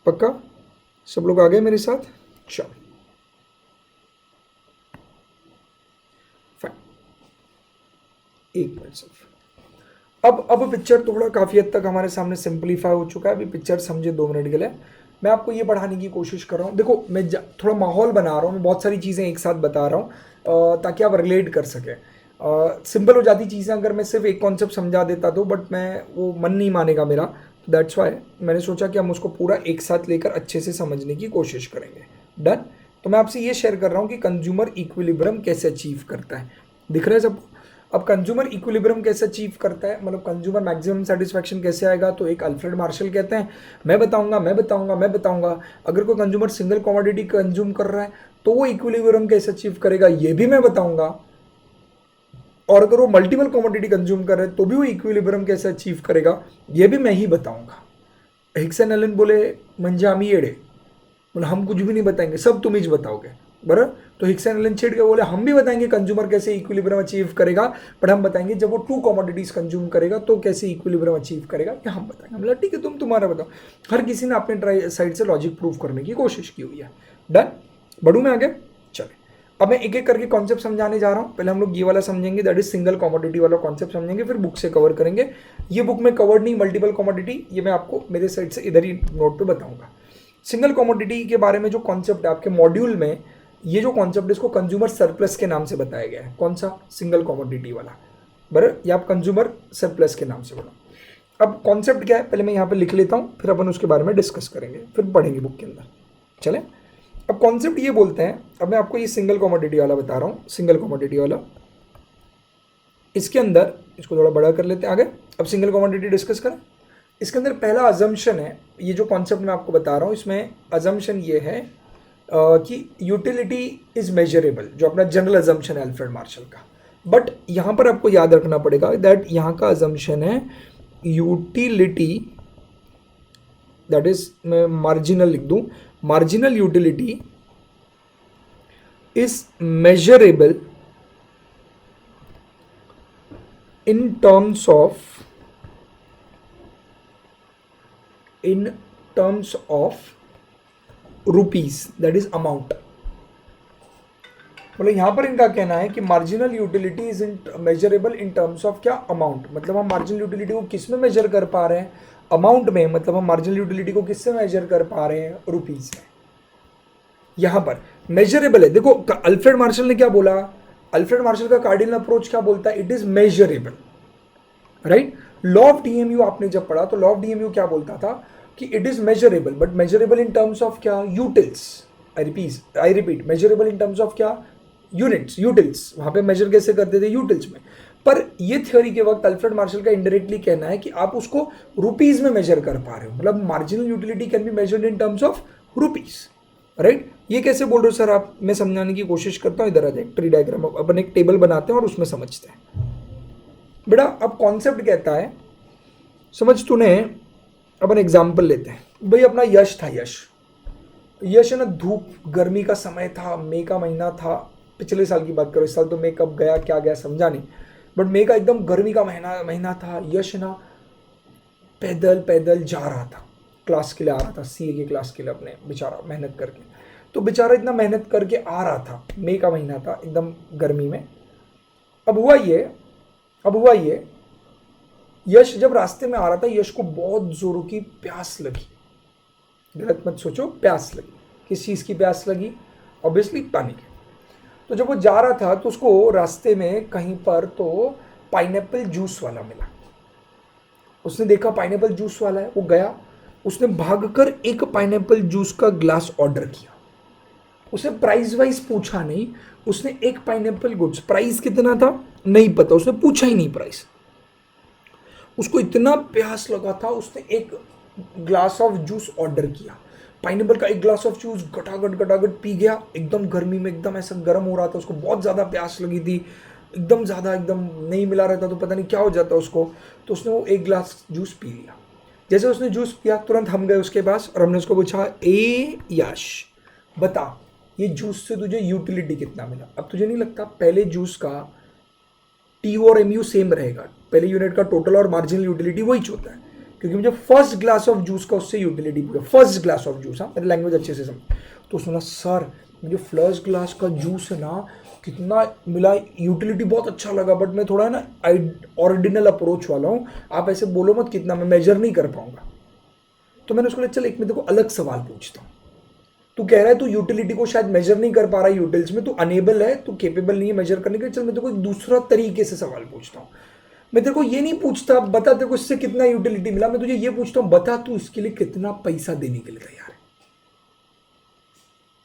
पक्का सब लोग आ गए मेरे साथ, चलो फाइन। एक मिनट सिर्फ, अब पिक्चर थोड़ा काफ़ी हद तक हमारे सामने सिंपलीफाई हो चुका है, अभी पिक्चर समझे 2 मिनट के लिए। मैं आपको ये पढ़ाने की कोशिश कर रहा हूँ, देखो मैं थोड़ा माहौल बना रहा हूँ, मैं बहुत सारी चीज़ें एक साथ बता रहा हूँ ताकि आप रिलेट कर सकें। सिंपल हो जाती चीज़ें अगर मैं सिर्फ एक कॉन्सेप्ट समझा देता तो, बट मैं वो मन नहीं मानेगा मेरा, तो दैट्स वाई मैंने सोचा कि हम उसको पूरा एक साथ लेकर अच्छे से समझने की कोशिश करेंगे। डन। तो मैं आपसे ये शेयर कर रहा हूँ कि कंज्यूमर इक्विलिब्रियम कैसे अचीव करता है, दिख रहा है सबको। अब कंज्यूमर इक्विलिब्रियम कैसे अचीव करता है, मतलब कंज्यूमर मैक्सिमम सेटिस्फैक्शन कैसे आएगा, तो एक अल्फ्रेड मार्शल कहते हैं मैं बताऊंगा। अगर कोई कंज्यूमर सिंगल कमोडिटी कंज्यूम कर रहा है तो वो इक्विलिब्रियम कैसे अचीव करेगा ये भी मैं बताऊंगा, और अगर वो मल्टीपल कमोडिटी कंज्यूम कर रहे हैं तो भी वो इक्विलिब्रियम कैसे अचीव करेगा ये भी मैं ही बताऊंगा। हिक्स एंड एलन बोले म्हणजे आम्ही येडे, बोले हम कुछ भी नहीं बताएंगे, सब तुम ही बताओगे, बराबर। तो हिक्स एंड एलन छेड़ के बोले हम भी बताएंगे कंज्यूमर कैसे इक्विलिब्रियम अचीव करेगा, बट हम बताएंगे जब वो 2 कमोडिटीज कंज्यूम करेगा तो कैसे इक्विलिब्रियम अचीव करेगा ये हम बताएंगे। मतलब ठीक है, तुम तुम्हारा बताओ। हर किसी ने अपने साइड से लॉजिक प्रूव करने की कोशिश की हुई है। डन, बढ़ू मैं आगे, चले। अब मैं एक एक करके कॉन्सेप्ट समझाने जा रहा हूँ। पहले हम लोग ये वाला समझेंगे, दैट इज सिंगल कमोडिटी वाला कॉन्सेप्ट समझेंगे, फिर बुक से कवर करेंगे। ये बुक में कवर्ड नहीं मल्टीपल कमोडिटी, ये मैं आपको मेरे साइड से इधर ही नोट पे बताऊंगा। सिंगल कमोडिटी के बारे में जो कॉन्सेप्ट है आपके मॉड्यूल में, ये जो कॉन्सेप्ट है इसको कंज्यूमर सरप्लस के नाम से बताया गया है। कौन सा, सिंगल कमोडिटी वाला, बराबर, या आप कंज्यूमर सरप्लस के नाम से बोलो। अब कॉन्सेप्ट क्या है पहले मैं यहाँ पे लिख लेता हूँ, फिर अपन उसके बारे में डिस्कस करेंगे, फिर पढ़ेंगे बुक के अंदर। चले, अब कॉन्सेप्ट ये बोलते हैं, अब मैं आपको ये सिंगल कमोडिटी वाला बता रहा हूँ। सिंगल कमोडिटी वाला, इसके अंदर इसको थोड़ा बड़ा कर लेते हैं आगे। अब सिंगल कमोडिटी डिस्कस करें। इसके अंदर पहला अजम्पशन है, ये जो कॉन्सेप्ट मैं आपको बता रहा हूँ इसमें अजम्पशन ये है कि यूटिलिटी इज मेजरेबल, जो अपना जनरल अजम्पशन है अल्फ्रेड मार्शल का। बट यहाँ पर आपको याद रखना पड़ेगा दैट यहाँ का अजम्पशन है यूटिलिटी, दैट इज मैं मार्जिनल लिख दूँ, marginal utility is measurable in terms of rupees, that is amount. मतलब यहां पर इनका कहना है कि marginal utility is measurable in terms of क्या, अमाउंट। मतलब हम मार्जिनल यूटिलिटी को किस में मेजर कर पा रहे हैं, अमाउंट में। मतलब हम मार्जिनल यूटिलिटी को किससे मेजर कर पा रहे हैं, रुपीज में। यहां पर मेजरेबल है। देखो अल्फ्रेड मार्शल ने क्या बोला, अल्फ्रेड मार्शल का कार्डिनल अप्रोच क्या बोलता है, it is measurable, right. Law of DMU आपने जब पढ़ा तो लॉ ऑफ डीएमयू क्या बोलता था कि it is measurable, but measurable in terms of क्या, utils. I repeat, measurable in terms of क्या, यूनिट्स, यूटिल्स। वहां पे मेजर कैसे करते थे, यूटिल्स में। पर ये थ्योरी के वक्त अल्फ्रेड मार्शल का इनडायरेक्टली कहना है कि आप उसको रुपीज में मेजर कर पा रहे हो। मतलब marginal utility can be measured in terms of rupees, right. ये कैसे बोल रहे हो सर आप, मैं समझाने की कोशिश करता हूँ। इधर आ जाए, ट्री डायग्राम अपन एक टेबल बनाते हैं और उसमें समझते हैं। बेटा अब कॉन्सेप्ट कहता है, समझ तूने, अपन एग्जाम्पल लेते हैं। भाई अपना यश था, यश है ना, धूप गर्मी का समय था, मई का महीना था, पिछले साल की बात करो, इस साल तो मई कब गया क्या गया समझा नहीं, बट मई का एकदम गर्मी का महीना था। यश ना पैदल पैदल जा रहा था, क्लास के लिए आ रहा था, सीए की क्लास के लिए, अपने बेचारा मेहनत करके। तो बेचारा इतना मेहनत करके आ रहा था, मई का महीना था, एकदम गर्मी में। अब हुआ ये यश जब रास्ते में आ रहा था, यश को बहुत जोरों की प्यास लगी। गलत मत सोचो, प्यास लगी। किस चीज़ की प्यास लगी, ऑब्वियसली पानी की। तो जब वो जा रहा था तो उसको रास्ते में कहीं पर तो पाइनएप्पल जूस वाला मिला। उसने देखा पाइनएप्पल जूस वाला है, वो गया, उसने भागकर एक पाइनएप्पल जूस का ग्लास ऑर्डर किया। उसने प्राइस वाइज पूछा नहीं, उसने एक पाइनएप्पल गुड्स, प्राइस कितना था नहीं पता, उसने पूछा ही नहीं प्राइस। उसको इतना प्यास लगा था, उसने एक ग्लास ऑफ जूस ऑर्डर किया। पाइनएप्पल का एक ग्लास ऑफ जूस गटागट पी गया। एकदम गर्मी में एकदम ऐसा गर्म हो रहा था, उसको बहुत ज़्यादा प्यास लगी थी, एकदम ज़्यादा, एकदम नहीं मिला रहता तो पता नहीं क्या हो जाता उसको। तो उसने वो एक ग्लास जूस पी लिया। जैसे उसने जूस पिया, तुरंत हम गए उसके पास और हमने उसको पूछा, ए यश बता, ये जूस से तुझे यूटिलिटी कितना मिला। अब तुझे नहीं लगता पहले जूस का टीयू और एमयू सेम रहेगा, पहले यूनिट का टोटल और मार्जिनल यूटिलिटी वही होता है, क्योंकि मुझे फर्स्ट ग्लास ऑफ जूस का उससे यूटिलिटी पूरा, फर्स्ट ग्लास ऑफ जूस, हाँ मेरी लैंग्वेज अच्छे से समझ। तो उसने बोला, सर मुझे फर्स्ट ग्लास का जूस है ना, कितना मिला, यूटिलिटी बहुत अच्छा लगा, बट मैं थोड़ा ना ऑर्डिनल अप्रोच वाला हूँ, आप ऐसे बोलो मत कितना, मैं मेजर नहीं कर पाऊंगा। तो मैंने उसको बोला, चल एक मैं देखो अलग सवाल पूछता हूँ। तू कह रहा है तू यूटिलिटी को शायद मेजर नहीं कर पा रहा है यूटिल्स में, तू अनेबल है, तू केपेबल नहीं है मेजर करने के लिए। चल मैं तेरे को एक दूसरा तरीके से सवाल पूछता हूँ। मैं तेरे को ये नहीं पूछता बता तेरे को इससे कितना यूटिलिटी मिला, मैं तुझे ये पूछता हूँ बता तू इसके लिए कितना पैसा देने के लिए तैयार है।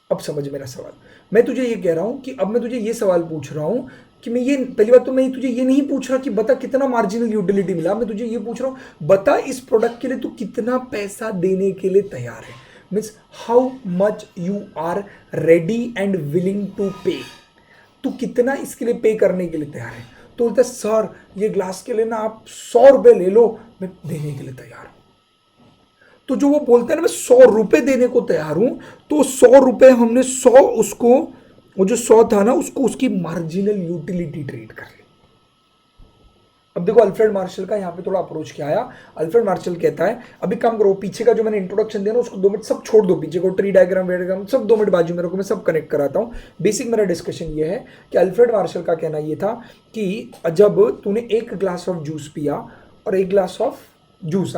अब समझ मेरा सवाल। मैं तुझे ये कह रहा हूँ कि अब मैं तुझे ये सवाल पूछ रहा हूँ कि मैं ये, पहली बात तो मैं तुझे ये नहीं पूछ रहा कि बता कितना मार्जिनल यूटिलिटी मिला, मैं तुझे ये पूछ रहा हूँ बता इस प्रोडक्ट के लिए तू कितना पैसा देने के लिए तैयार है। Means how much you are ready and willing to pay, तू कितना इसके लिए पे करने के लिए तैयार है। तो बोलता है सर ये ग्लास के लिए ना आप 100 रुपये ले लो, मैं देने के लिए तैयार हूं। तो जो वो बोलते हैं ना मैं 100 रुपये देने को तैयार हूं, तो 100 रुपये हमने 100 उसको, वो जो 100 था ना उसको उसकी मार्जिनल यूटिलिटी ट्रीट कर ली। अब देखो अल्फ्रेड मार्शल का यहाँ पे थोड़ा अप्रोच क्या आया। अल्फ्रेड मार्शल कहता है अभी काम करो, पीछे का जो मैंने इंट्रोडक्शन दिया ना उसको 2 मिनट सब छोड़ दो, पीछे को ट्री डायग्राम सब 2 मिनट बाजू में रखो, मैं सब कनेक्ट कराता हूँ। बेसिक मेरा डिस्कशन ये है कि अल्फ्रेड मार्शल का कहना ये था कि जब तूने एक ग्लास ऑफ जूस पिया और एक ग्लास ऑफ जूस,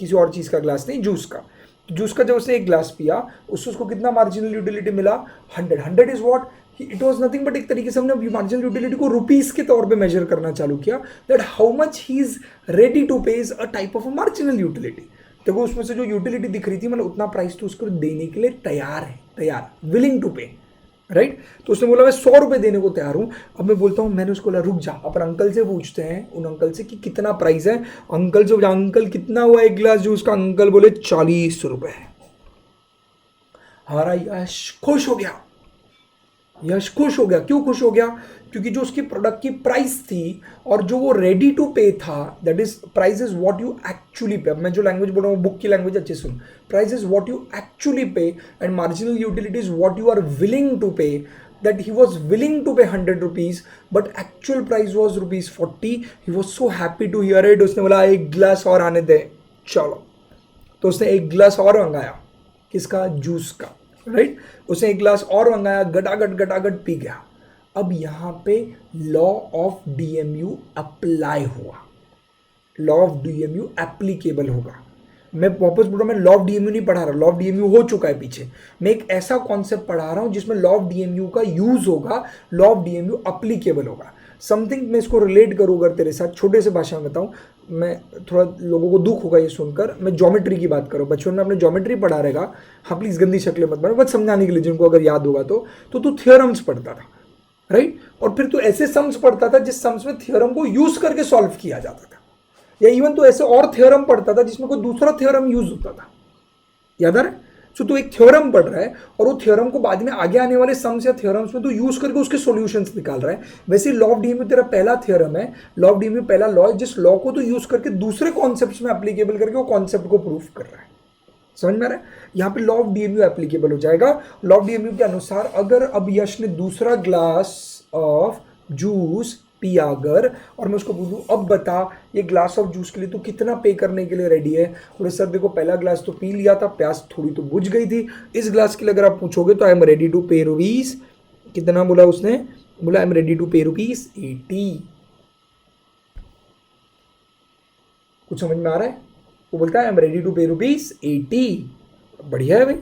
किसी और चीज़ का ग्लास नहीं, जूस का जब उसने एक ग्लास पिया उससे उसको कितना मार्जिनल यूटिलिटी मिला, 100 is what, it was nothing but एक तरीके से हमने मार्जिनल यूटिलिटी को रुपीस के तौर पे मेजर करना चालू किया, that how much he is ready to pay is a type of a marginal utility. देखो उसमें से जो यूटिलिटी दिख रही थी मतलब उतना प्राइस तो उसको देने के लिए तैयार विलिंग टू पे, राइट। तो उसने बोला मैं 100 रुपये देने को तैयार हूँ। अब मैं बोलता हूँ, मैंने उसको बोला रुक जा, अपन अंकल से पूछते हैं, उन अंकल से कि कितना प्राइस है। अंकल से बोला अंकल कितना हुआ एक गिलास जूस का, अंकल बोले 40 रुपये। हमारा यश खुश हो गया। क्यों खुश हो गया, क्योंकि जो उसकी प्रोडक्ट की प्राइस थी और जो वो रेडी टू पे था, that is price is what you actually पे। अब मैं जो लैंग्वेज बोल रहा हूँ बुक की लैंग्वेज अच्छे सुन, price is what you actually pay and marginal utility is what you are willing to pay. that he was willing to pay 100 rupees but actual price was rupees 40. He was so happy to hear it. उसने बोला एक गिलास और आने दे, चलो. तो उसने एक गिलास और मंगाया, किसका? जूस का, राइट. उसने एक गिलास और मंगाया, गटागट पी गया. अब यहाँ पे लॉ ऑफ डीएमयू अप्लाई हुआ, लॉ ऑफ डीएमयू एप्लीकेबल होगा. मैं वापस बोल रहा हूँ, मैं लॉ ऑफ डीएमयू नहीं पढ़ा रहा, लॉ ऑफ डीएमयू हो चुका है पीछे. मैं एक ऐसा कॉन्सेप्ट पढ़ा रहा हूँ जिसमें लॉ ऑफ डीएमयू का यूज होगा, लॉ ऑफ डीएमयू अप्लीकेबल होगा. समथिंग मैं इसको रिलेट करूँ अगर तेरे साथ, छोटे से भाषा में बताऊँ, मैं थोड़ा लोगों को दुख होगा ये सुनकर. मैं ज्योमेट्री की बात करूँ, बचपन में आपने ज्योमेट्री पढ़ा रहेगा. हाँ प्लीज़ गंदी शक्लें मत बनाओ, बस समझाने के लिए जिनको अगर याद होगा तो तू थियोरम्स पढ़ता था, राइट. और फिर तू ऐसे सम्स पढ़ता था जिस सम्स में थियोरम को यूज करके सॉल्व किया जाता था, या इवन तो ऐसे और थ्योरम पढ़ता था जिसमें कोई दूसरा थ्योरम यूज होता था. याद आ रहा है? सो तू एक थ्योरम पढ़ रहा है और वो थ्योरम को बाद में आगे आने वाले सम्स या थ्योरम्स में तू यूज करके उसके सॉल्यूशंस निकाल रहा है. वैसे लॉ ऑफ डीएमयू तेरा पहला थ्योरम है, लॉ ऑफ डीएमयू पहला लॉ है जिस लॉ को तू यूज करके दूसरे कॉन्सेप्ट्स में एप्लीकेबल करके वो कॉन्सेप्ट को प्रूफ कर रहा है. समझ में आ रहा है? यहाँ पे लॉ ऑफ डीएमयू एप्लीकेबल हो जाएगा. लॉ ऑफ डीएमयू के अनुसार अगर अब यश ने दूसरा ग्लास ऑफ जूस पिया अगर, और मैं उसको बोलूँ अब बता ये ग्लास ऑफ जूस के लिए तू कितना पे करने के लिए रेडी है. बोले सर देखो पहला ग्लास तो पी लिया था, प्यास थोड़ी तो बुझ गई थी. इस ग्लास के लिए अगर आप पूछोगे तो I am ready to pay rupees, कितना बोला उसने? बोला I am ready to pay rupees 80. कुछ समझ में आ रहा है? वो बोलता है I am ready to pay rupees 80. बढ़िया है भाई,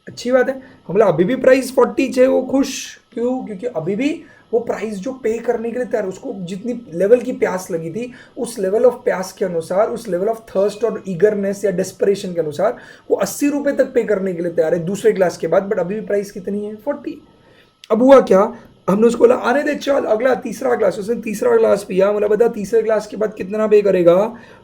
अच्छी बात है. हम बोला अभी भी प्राइस 40 है, वो खुश क्यों? क्योंकि अभी भी वो प्राइस जो पे करने के लिए तैयार, उसको जितनी लेवल की प्यास लगी थी उस लेवल ऑफ प्यास के अनुसार, उस लेवल ऑफ थर्स्ट और ईगरनेस या डेस्परेशन के अनुसार वो 80 रुपए तक पे करने के लिए तैयार है दूसरे ग्लास के बाद. बट अभी भी प्राइस कितनी है? 40. अब हुआ क्या, हमने उसको बोला आने दे चल अगला तीसरा ग्लास. उसने तीसरा ग्लास पिया. बोला बता तीसरे ग्लास के बाद कितना पे करेगा?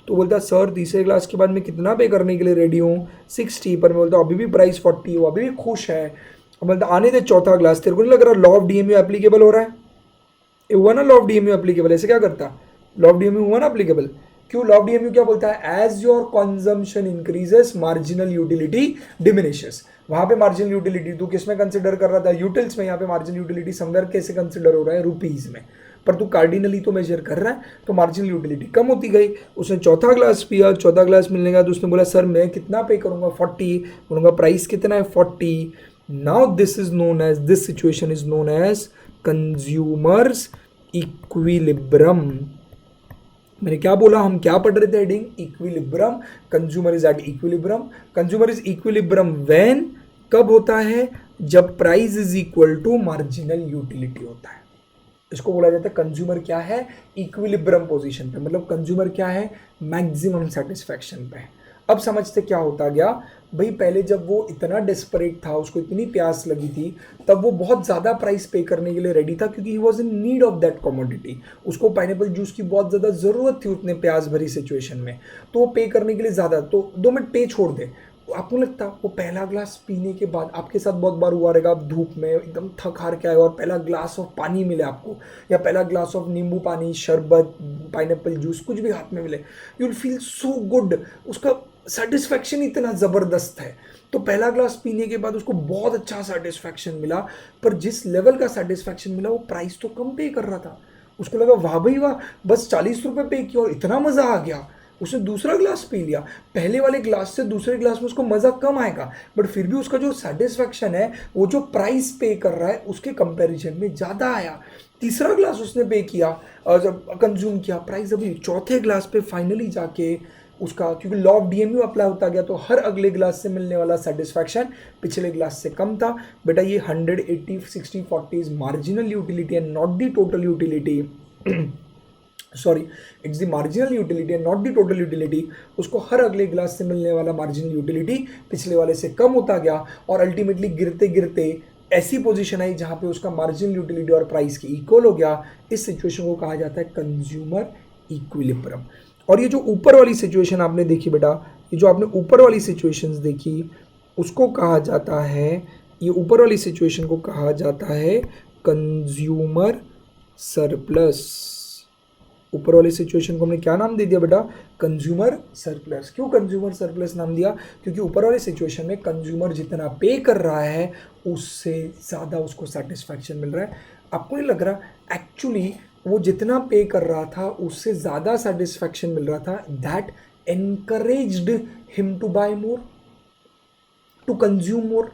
तो बोलता सर तीसरे ग्लास के बाद मैं कितना पे करने के लिए रेडी हूँ? 60. पर मैं बोलता अभी भी प्राइस 40. वो अभी भी खुश है. बोलता आने दे चौथा ग्लास. तेरे को नहीं लग रहा लॉ ऑफ डीएमयू एप्लीकेबल हो रहा है? ये हुआ ना लॉ ऑफ डीएमयू एप्लीकेबल. ऐसे क्या करता? लॉ ऑफ डीएमयू हुआ ना एप्लीकेबल. क्यों? लॉ ऑफ डीएमयू क्या बोलता है? As your consumption increases marginal utility diminishes. वहां पे मार्जिनल यूटिलिटी तू किस में कंसिडर कर रहा था? यूटिल्स में. यहाँ पे मार्जिनल यूटिलिटी समवेयर कैसे कंसिडर हो रहा है? रुपीज में. पर तू कार्डिनली तो मेजर कर रहा है तो मार्जिनल यूटिलिटी कम होती गई. उसने चौथा ग्लास पिया. चौथा ग्लास मिलने का तो उसने बोला सर मैं कितना पे करूंगा? 40. बोलूंगा प्राइस कितना है? 40. Now this is known as, this situation is known as consumer's equilibrium. मैंने क्या बोला? हम क्या पढ़ रहे थे? Heading equilibrium. Consumer is at equilibrium. Consumer is equilibrium when, कब होता है? जब price is equal to marginal utility होता है. इसको बोला जाता है कंज्यूमर क्या है? इक्विलिब्रम पोजीशन पे. मतलब कंज्यूमर क्या है? मैक्सिमम सेटिस्फैक्शन पे. अब समझते क्या होता गया भाई. पहले जब वो इतना डेस्परेट था, उसको इतनी प्यास लगी थी, तब वो बहुत ज़्यादा प्राइस पे करने के लिए रेडी था क्योंकि ही was in need of that commodity. उसको पाइनएप्पल जूस की बहुत ज़्यादा ज़रूरत थी उतने प्यास भरी सिचुएशन में. तो वो पे करने के लिए ज़्यादा, तो 2 मिनट पे छोड़ दे. आपको लगता वो पहला ग्लास पीने के बाद, आपके साथ बहुत बार हुआ रहेगा, आप धूप में एकदम थक हार के आए और पहला ग्लास ऑफ पानी मिले आपको, या पहला ग्लास ऑफ नींबू पानी, शरबत, पाइनएप्पल जूस, कुछ भी हाथ में मिले, you will feel so good. उसका सेटिस्फैक्शन इतना ज़बरदस्त है. तो पहला ग्लास पीने के बाद उसको बहुत अच्छा सेटिस्फैक्शन मिला. पर जिस लेवल का सेटिस्फैक्शन मिला वो प्राइस तो कम पे कर रहा था. उसको लगा वाह भाई वाह, बस 40 रुपये पे किया और इतना मज़ा आ गया. उसने दूसरा ग्लास पी लिया. पहले वाले ग्लास से दूसरे ग्लास में उसको मज़ा कम आएगा, बट फिर भी उसका जो सेटिस्फैक्शन है वो जो प्राइस पे कर रहा है उसके कंपैरिजन में ज़्यादा आया. तीसरा ग्लास उसने पे किया और जब कंज्यूम किया, प्राइस अभी चौथे ग्लास पे फाइनली जाके उसका, क्योंकि लॉ ऑफ डीएमयू अप्लाई होता गया तो हर अगले ग्लास से मिलने वाला सेटिस्फैक्शन पिछले ग्लास से कम था. बेटा ये 100, 80, 60, 40 is marginal utility and not the total utility. Sorry, it's the marginal utility and not the total utility. उसको हर अगले ग्लास से मिलने वाला मार्जिनल यूटिलिटी पिछले वाले से कम होता गया और अल्टीमेटली गिरते गिरते ऐसी पोजीशन आई जहां पे उसका मार्जिनल यूटिलिटी और प्राइस की इक्वल हो गया. इस सिचुएशन को कहा जाता है कंज्यूमर इक्विलिब्रियम. और ये जो ऊपर वाली सिचुएशन आपने देखी बेटा, ये जो आपने ऊपर वाली सिचुएशंस देखी उसको कहा जाता है, ये ऊपर वाली सिचुएशन को कहा जाता है कंज्यूमर सरप्लस. ऊपर वाली सिचुएशन को हमने क्या नाम दे दिया बेटा, कंज्यूमर सरप्लस। क्यों कंज्यूमर सरप्लस नाम दिया, क्योंकि ऊपर वाली सिचुएशन में कंज्यूमर जितना पे कर रहा है उससे ज़्यादा उसको सेटिस्फैक्शन मिल रहा है। आपको नहीं लग रहा एक्चुअली वो जितना पे कर रहा था उससे ज़्यादा सेटिस्फैक्शन मिल रहा था, that encouraged him to buy more, to consume more.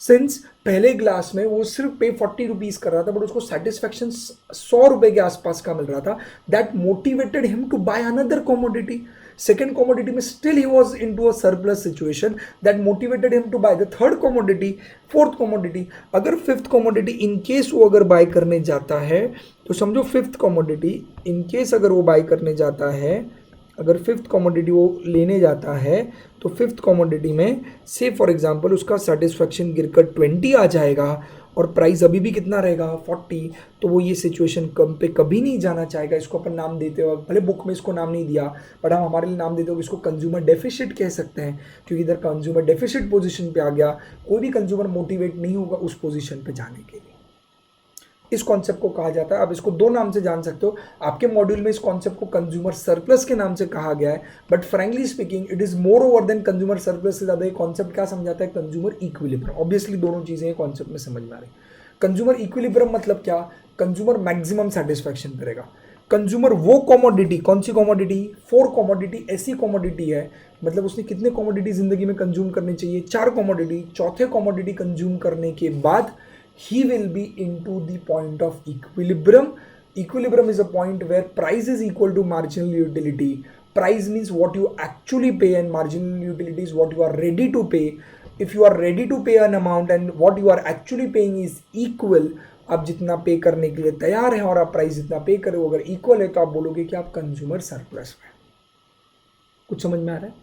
Since पहले ग्लास में वो सिर्फ पे 40 रुपीज कर रहा था बट उसको सेटिस्फैक्शन 100 रुपए के आसपास का मिल रहा था, that motivated him to buy another commodity. Second commodity में still he was in to a surplus situation, that motivated him to buy the third commodity, fourth commodity. अगर फिफ्थ कमोडिटी इन केस वो अगर bye करने जाता है तो समझो fifth commodity in case अगर वो बाय करने जाता है, अगर फिफ्थ कमोडिटी वो लेने जाता है तो फिफ्थ कमोडिटी में से फॉर एग्जांपल उसका सेटिस्फैक्शन गिरकर 20 आ जाएगा और प्राइस अभी भी कितना रहेगा 40, तो वो ये सिचुएशन कम पे कभी नहीं जाना चाहेगा। इसको अपन नाम देते हो, भले बुक में इसको नाम नहीं दिया बट हम हमारे लिए नाम देते हो, इसको कंज्यूमर डेफिसिट कह सकते हैं, क्योंकि इधर कंज्यूमर डेफिसिट पोजीशन पे आ गया। कोई भी कंज्यूमर मोटिवेट नहीं होगा उस पोजीशन पे जाने के लिए। इस कॉन्सेप्ट को कहा जाता है, आप इसको दो नाम से जान सकते हो। आपके मॉड्यूल में इस कॉन्सेप्ट को कंज्यूमर सरप्लस के नाम से कहा गया है, but frankly speaking it is more over than consumer surplus से ज़्यादा ये कॉन्सेप्ट क्या समझाता है, कंज्यूमर इक्विलिब्रियम। ऑब्वियसली दोनों चीज़ें कॉन्सेप्ट में समझ में आ रही। कंज्यूमर इक्विलिब्रियम मतलब क्या, कंज्यूमर मैक्सिमम सेटिस्फैक्शन करेगा। कंज्यूमर वो कॉमोडिटी, कौन सी कॉमोडिटी, 4 कॉमोडिटी ऐसी कॉमोडिटी है, मतलब उसने कितने कॉमोडिटी जिंदगी में कंज्यूम करनी चाहिए, 4 कॉमोडिटी। चौथे कॉमोडिटी कंज्यूम करने के बाद he will be into the point of equilibrium. Equilibrium is a point where price is equal to marginal utility. Price means what you actually pay and marginal utility is what you are ready to pay. If you are ready to pay an amount and what you are actually paying is equal, आप जितना पे करने के लिए तैयार हैं और आप प्राइस जितना पे करें अगर इक्वल है तो आप बोलोगे कि आप कंज्यूमर सरप्लस में। कुछ समझ में आ रहा है?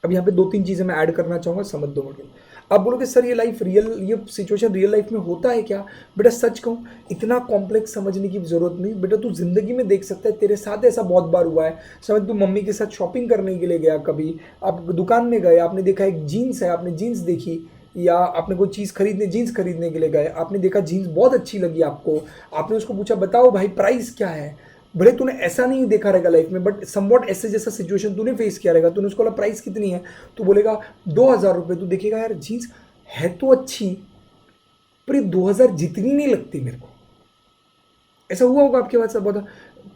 अब यहाँ पे 2-3 चीज़ें मैं ऐड करना चाहूँगा, समझ दो मुझे। आप बोलोगे सर ये लाइफ रियल, ये सिचुएशन रियल लाइफ में होता है क्या? बेटा सच कहूँ इतना कॉम्प्लेक्स समझने की जरूरत नहीं बेटा, तू जिंदगी में देख सकता है, तेरे साथ ऐसा बहुत बार हुआ है। समझ तू मम्मी के साथ शॉपिंग करने के लिए गया, कभी आप दुकान में गए, आपने देखा एक जीन्स है, आपने जीन्स देखी, या आपने कोई चीज़ खरीदने, जीन्स खरीदने के लिए गए, आपने देखा जीन्स बहुत अच्छी लगी आपको, आपने उसको पूछा बताओ भाई प्राइस क्या है। भले तूने ऐसा नहीं देखा रहेगा लाइफ में बट समवॉट ऐसे जैसा सिचुएशन तूने फेस किया रहेगा, तूने उसको बोला प्राइस कितनी है, तो बोलेगा 2000 रुपये। तू देखेगा यार जीन्स है तो अच्छी पर ये 2000 जितनी नहीं लगती मेरे को। ऐसा हुआ होगा आपके पास, सब बता।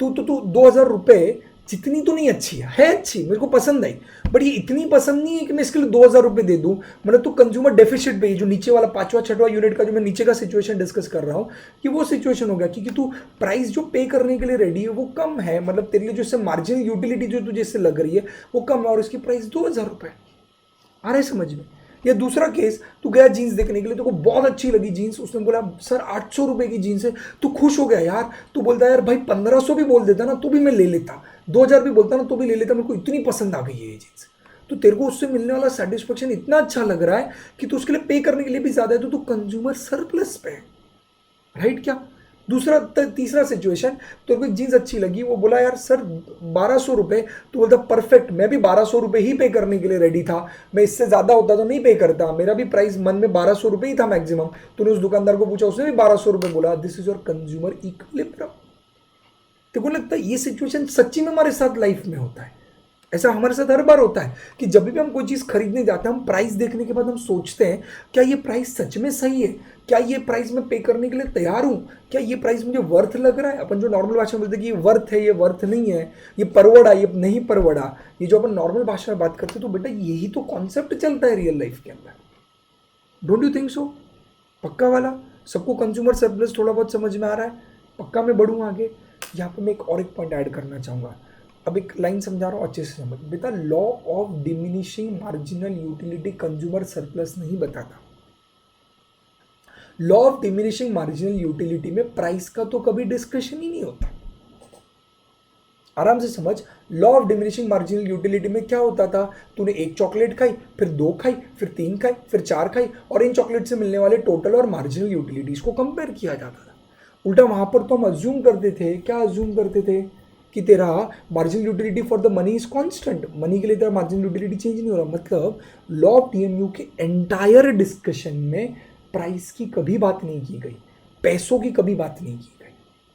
तू 2000 रुपये जितनी तो नहीं अच्छी है अच्छी, मेरे को पसंद आई बट ये इतनी पसंद नहीं है कि मैं इसके लिए 2000 रुपये दे दूं। मतलब तो कंज्यूमर डेफिसिट पे, जो नीचे वाला 5वां 6वां यूनिट का जो मैं नीचे का सिचुएशन डिस्कस कर रहा हूँ, कि वो सिचुएशन हो गया क्योंकि तू प्राइस जो पे करने के लिए रेडी है वो कम है, मतलब तेरे लिए जो इससे मार्जिनल यूटिलिटी जो तुझे इससे लग रही है वो कम है और इसकी प्राइस 2000 रुपये। आ रहा है समझ में? या दूसरा केस, तू गया जीन्स देखने के लिए, तेरे को बहुत अच्छी लगी जीन्स, उसने बोला सर 800 रुपये की जीन्स है, तू खुश हो गया यार, तू बोलता है यार भाई 1500 भी बोल देता ना तो भी मैं ले लेता, 2000 भी बोलता ना तो भी ले लेता, मेरे को इतनी पसंद आ गई है ये जीन्स। तो तेरे को उससे मिलने वाला सेटिस्फेक्शन इतना अच्छा लग रहा है कि तू उसके लिए पे करने के लिए भी ज़्यादा है, तो तू कंज्यूमर सरप्लस पे है, राइट क्या? दूसरा तीसरा सिचुएशन, तो कोई जीन्स अच्छी लगी, वो बोला यार सर 1200 रुपये, तो बोलता परफेक्ट, मैं भी 1200 रुपये ही पे करने के लिए रेडी था, मैं इससे ज़्यादा होता तो नहीं पे करता, मेरा भी प्राइस मन में 1200 रुपये ही था मैक्सिमम। तूने उस दुकानदार को पूछा, उसने भी 1200 रुपये बोला। This is your consumer equilibrium. तेको लगता है ये सिचुएशन सच्ची में हमारे साथ लाइफ में होता है? ऐसा हमारे साथ हर बार होता है कि जब भी हम कोई चीज़ खरीदने जाते हैं, हम प्राइस देखने के बाद हम सोचते हैं क्या ये प्राइस सच में सही है, क्या ये प्राइस मैं पे करने के लिए तैयार हूँ, क्या ये प्राइस मुझे वर्थ लग रहा है। अपन जो नॉर्मल भाषा में बोलते हैं कि ये वर्थ है, ये वर्थ नहीं है, ये परवड़ा, ये नहीं परवड़ा, ये जो अपन नॉर्मल भाषा में बात करते हैं, तो बेटा यही तो कॉन्सेप्ट चलता है रियल लाइफ के अंदर। Don't you think so? पक्का वाला सबको कंज्यूमर सरप्लस थोड़ा बहुत समझ में आ रहा है? पक्का मैं बढ़ूँ आगे। यहाँ पर मैं एक और एक पॉइंट ऐड करना चाहूँगा। अब एक लाइन समझा रहा हूँ, अच्छे से समझ बेटा। Law of diminishing marginal utility consumer surplus नहीं बताता। Law of diminishing marginal utility में प्राइस का तो कभी डिस्कशन ही नहीं होता। आराम से समझ। Law of diminishing marginal utility में क्या होता था, तूने एक चॉकलेट खाई, फिर 2 खाई, फिर 3 खाई, फिर 4 खाई, और इन चॉकलेट से मिलने वाले टोटल और मार्जिनल यूटिलिटीज को कंपेयर किया जाता था। उल्टा वहां पर तो हम अज्यूम करते थे, क्या अज्यूम करते थे कि तेरा marginal utility for the money is constant, money के लिए तेरा मार्जिनल यूटिलिटी चेंज नहीं हो रहा। मतलब लॉ ऑफ टीएमयू के एंटायर डिस्कशन में प्राइस की कभी बात नहीं की गई, पैसों की कभी बात नहीं की गई।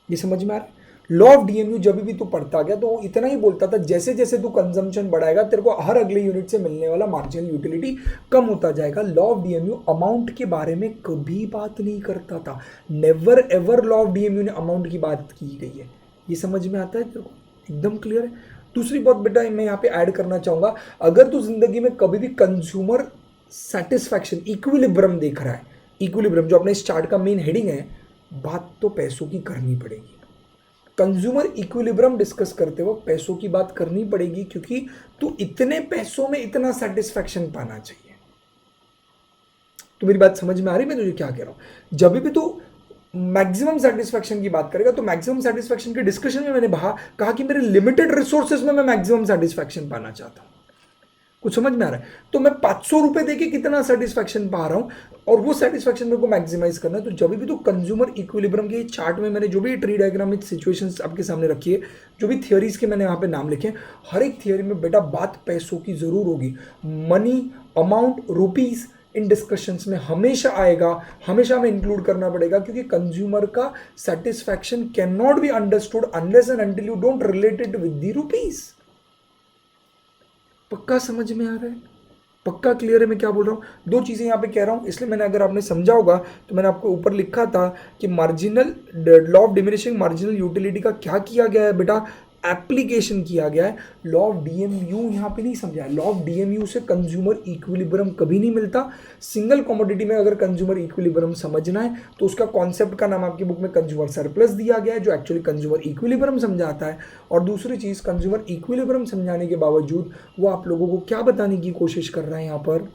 ये समझ में आ रहा है? लॉ ऑफ डीएमयू जब भी तू पढ़ता गया तो वो इतना ही बोलता था जैसे जैसे तू कंजम्पशन बढ़ाएगा तेरे को हर अगले यूनिट से मिलने वाला मार्जिनल यूटिलिटी कम होता जाएगा। लॉ ऑफ डीएमयू अमाउंट के बारे में कभी बात नहीं करता था। Never ever law of DMU ने अमाउंट की बात की गई है। ये समझ में आता है तेरे को? एकदम क्लियर है। दूसरी बात बेटा मैं यहाँ पे ऐड करना चाहूंगा, अगर तू जिंदगी में कभी भी कंज्यूमर सेटिस्फैक्शन इक्विलिब्रियम देख रहा है, इक्विलिब्रियम जो अपने इस चार्ट का मेन हेडिंग है, बात तो पैसों की करनी पड़ेगी। कंज्यूमर इक्विलिब्रियम डिस्कस करते वक्त पैसों की बात करनी पड़ेगी, क्योंकि तू इतने पैसों में इतना सेटिस्फैक्शन पाना चाहिए। तो मेरी बात समझ में आ रही है मैं तुझे क्या कह रहा हूं? जब भी तू मैक्सिमम सेटिस्फैक्शन की बात करेगा तो मैक्सिमम सेटिस्फैक्शन के डिस्कशन में मैंने कहा कि मेरे लिमिटेड रिसोर्सेज में मैं मैक्सिमम सेटिस्फैक्शन पाना चाहता हूं। कुछ समझ में आ रहा है? तो मैं 500 रुपए देके कितना सेटिस्फैक्शन पा रहा हूं और वो सेटिस्फैक्शन मेरे को मैक्सिमाइज करना है। तो जब भी तो कंज्यूमर इक्विलिब्रियम के चार्ट में मैंने जो भी ट्री डायग्रामिक सिचुएशंस आपके सामने रखी है, जो भी थियोरीज के मैंने यहाँ पे नाम लिखे, हर एक थियोरी में बेटा बात पैसों की जरूर होगी। Money, amount, rupees in discussions में हमेशा आएगा, हमेशा हमें इंक्लूड करना पड़ेगा, क्योंकि कंज्यूमर का satisfaction can not be understood unless and until you don't relate it with the rupees. पक्का समझ में आ रहा है? पक्का क्लियर है मैं क्या बोल रहा हूँ? दो चीज़ें यहाँ पे कह रहा हूँ, इसलिए मैंने, अगर आपने समझा होगा तो मैंने आपको ऊपर लिखा था कि marginal law of diminishing marginal utility का क्या किया गया है बेटा, एप्लीकेशन किया गया है। लॉ ऑफ डीएमयू यहाँ पे नहीं समझा है। लॉ ऑफ डीएमयू से कंज्यूमर इक्विलिब्रियम कभी नहीं मिलता। सिंगल कमोडिटी में अगर कंज्यूमर इक्विलिब्रियम समझना है तो उसका कॉन्सेप्ट का नाम आपकी बुक में कंज्यूमर सरप्लस दिया गया है, जो एक्चुअली कंज्यूमर इक्विलिब्रियम समझाता है। और दूसरी चीज़, कंज्यूमर इक्विलिब्रियम समझाने के बावजूद वो आप लोगों को क्या बताने की कोशिश कर रहा है यहाँ पर,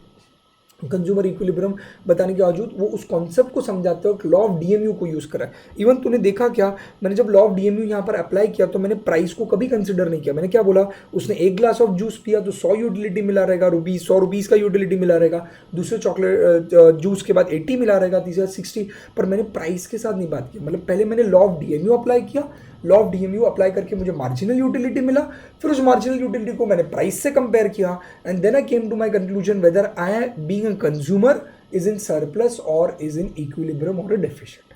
कंज्यूमर इक्विलिब्रियम बताने के बावजूद वो उस कॉन्सेप्ट को समझाते हो लॉ ऑफ डीएमयू को यूज करा है। इवन तूने देखा क्या, मैंने जब लॉ ऑफ डीएमयू यहाँ पर अप्लाई किया तो मैंने प्राइस को कभी कंसिडर नहीं किया। मैंने क्या बोला, उसने एक ग्लास ऑफ जूस पिया तो 100 यूटिलिटी मिला रहेगा, 100 रुपीज़ का यूटिलिटी मिला रहेगा, दूसरे चॉकलेट जूस के बाद 80 मिला रहेगा, तीसरा 60। पर मैंने प्राइस के साथ नहीं बात की। मतलब पहले मैंने लॉ ऑफ डीएमयू अप्लाई किया, लॉ ऑफ डीएमयू अप्लाई करके मुझे मार्जिनल यूटिलिटी मिला, फिर उस मार्जिनल यूटिलिटी को मैंने प्राइस से कंपेयर किया, and then I came to my conclusion whether I being a consumer is in surplus और इज इन इक्विलिब्रियम और डेफिशिएंट।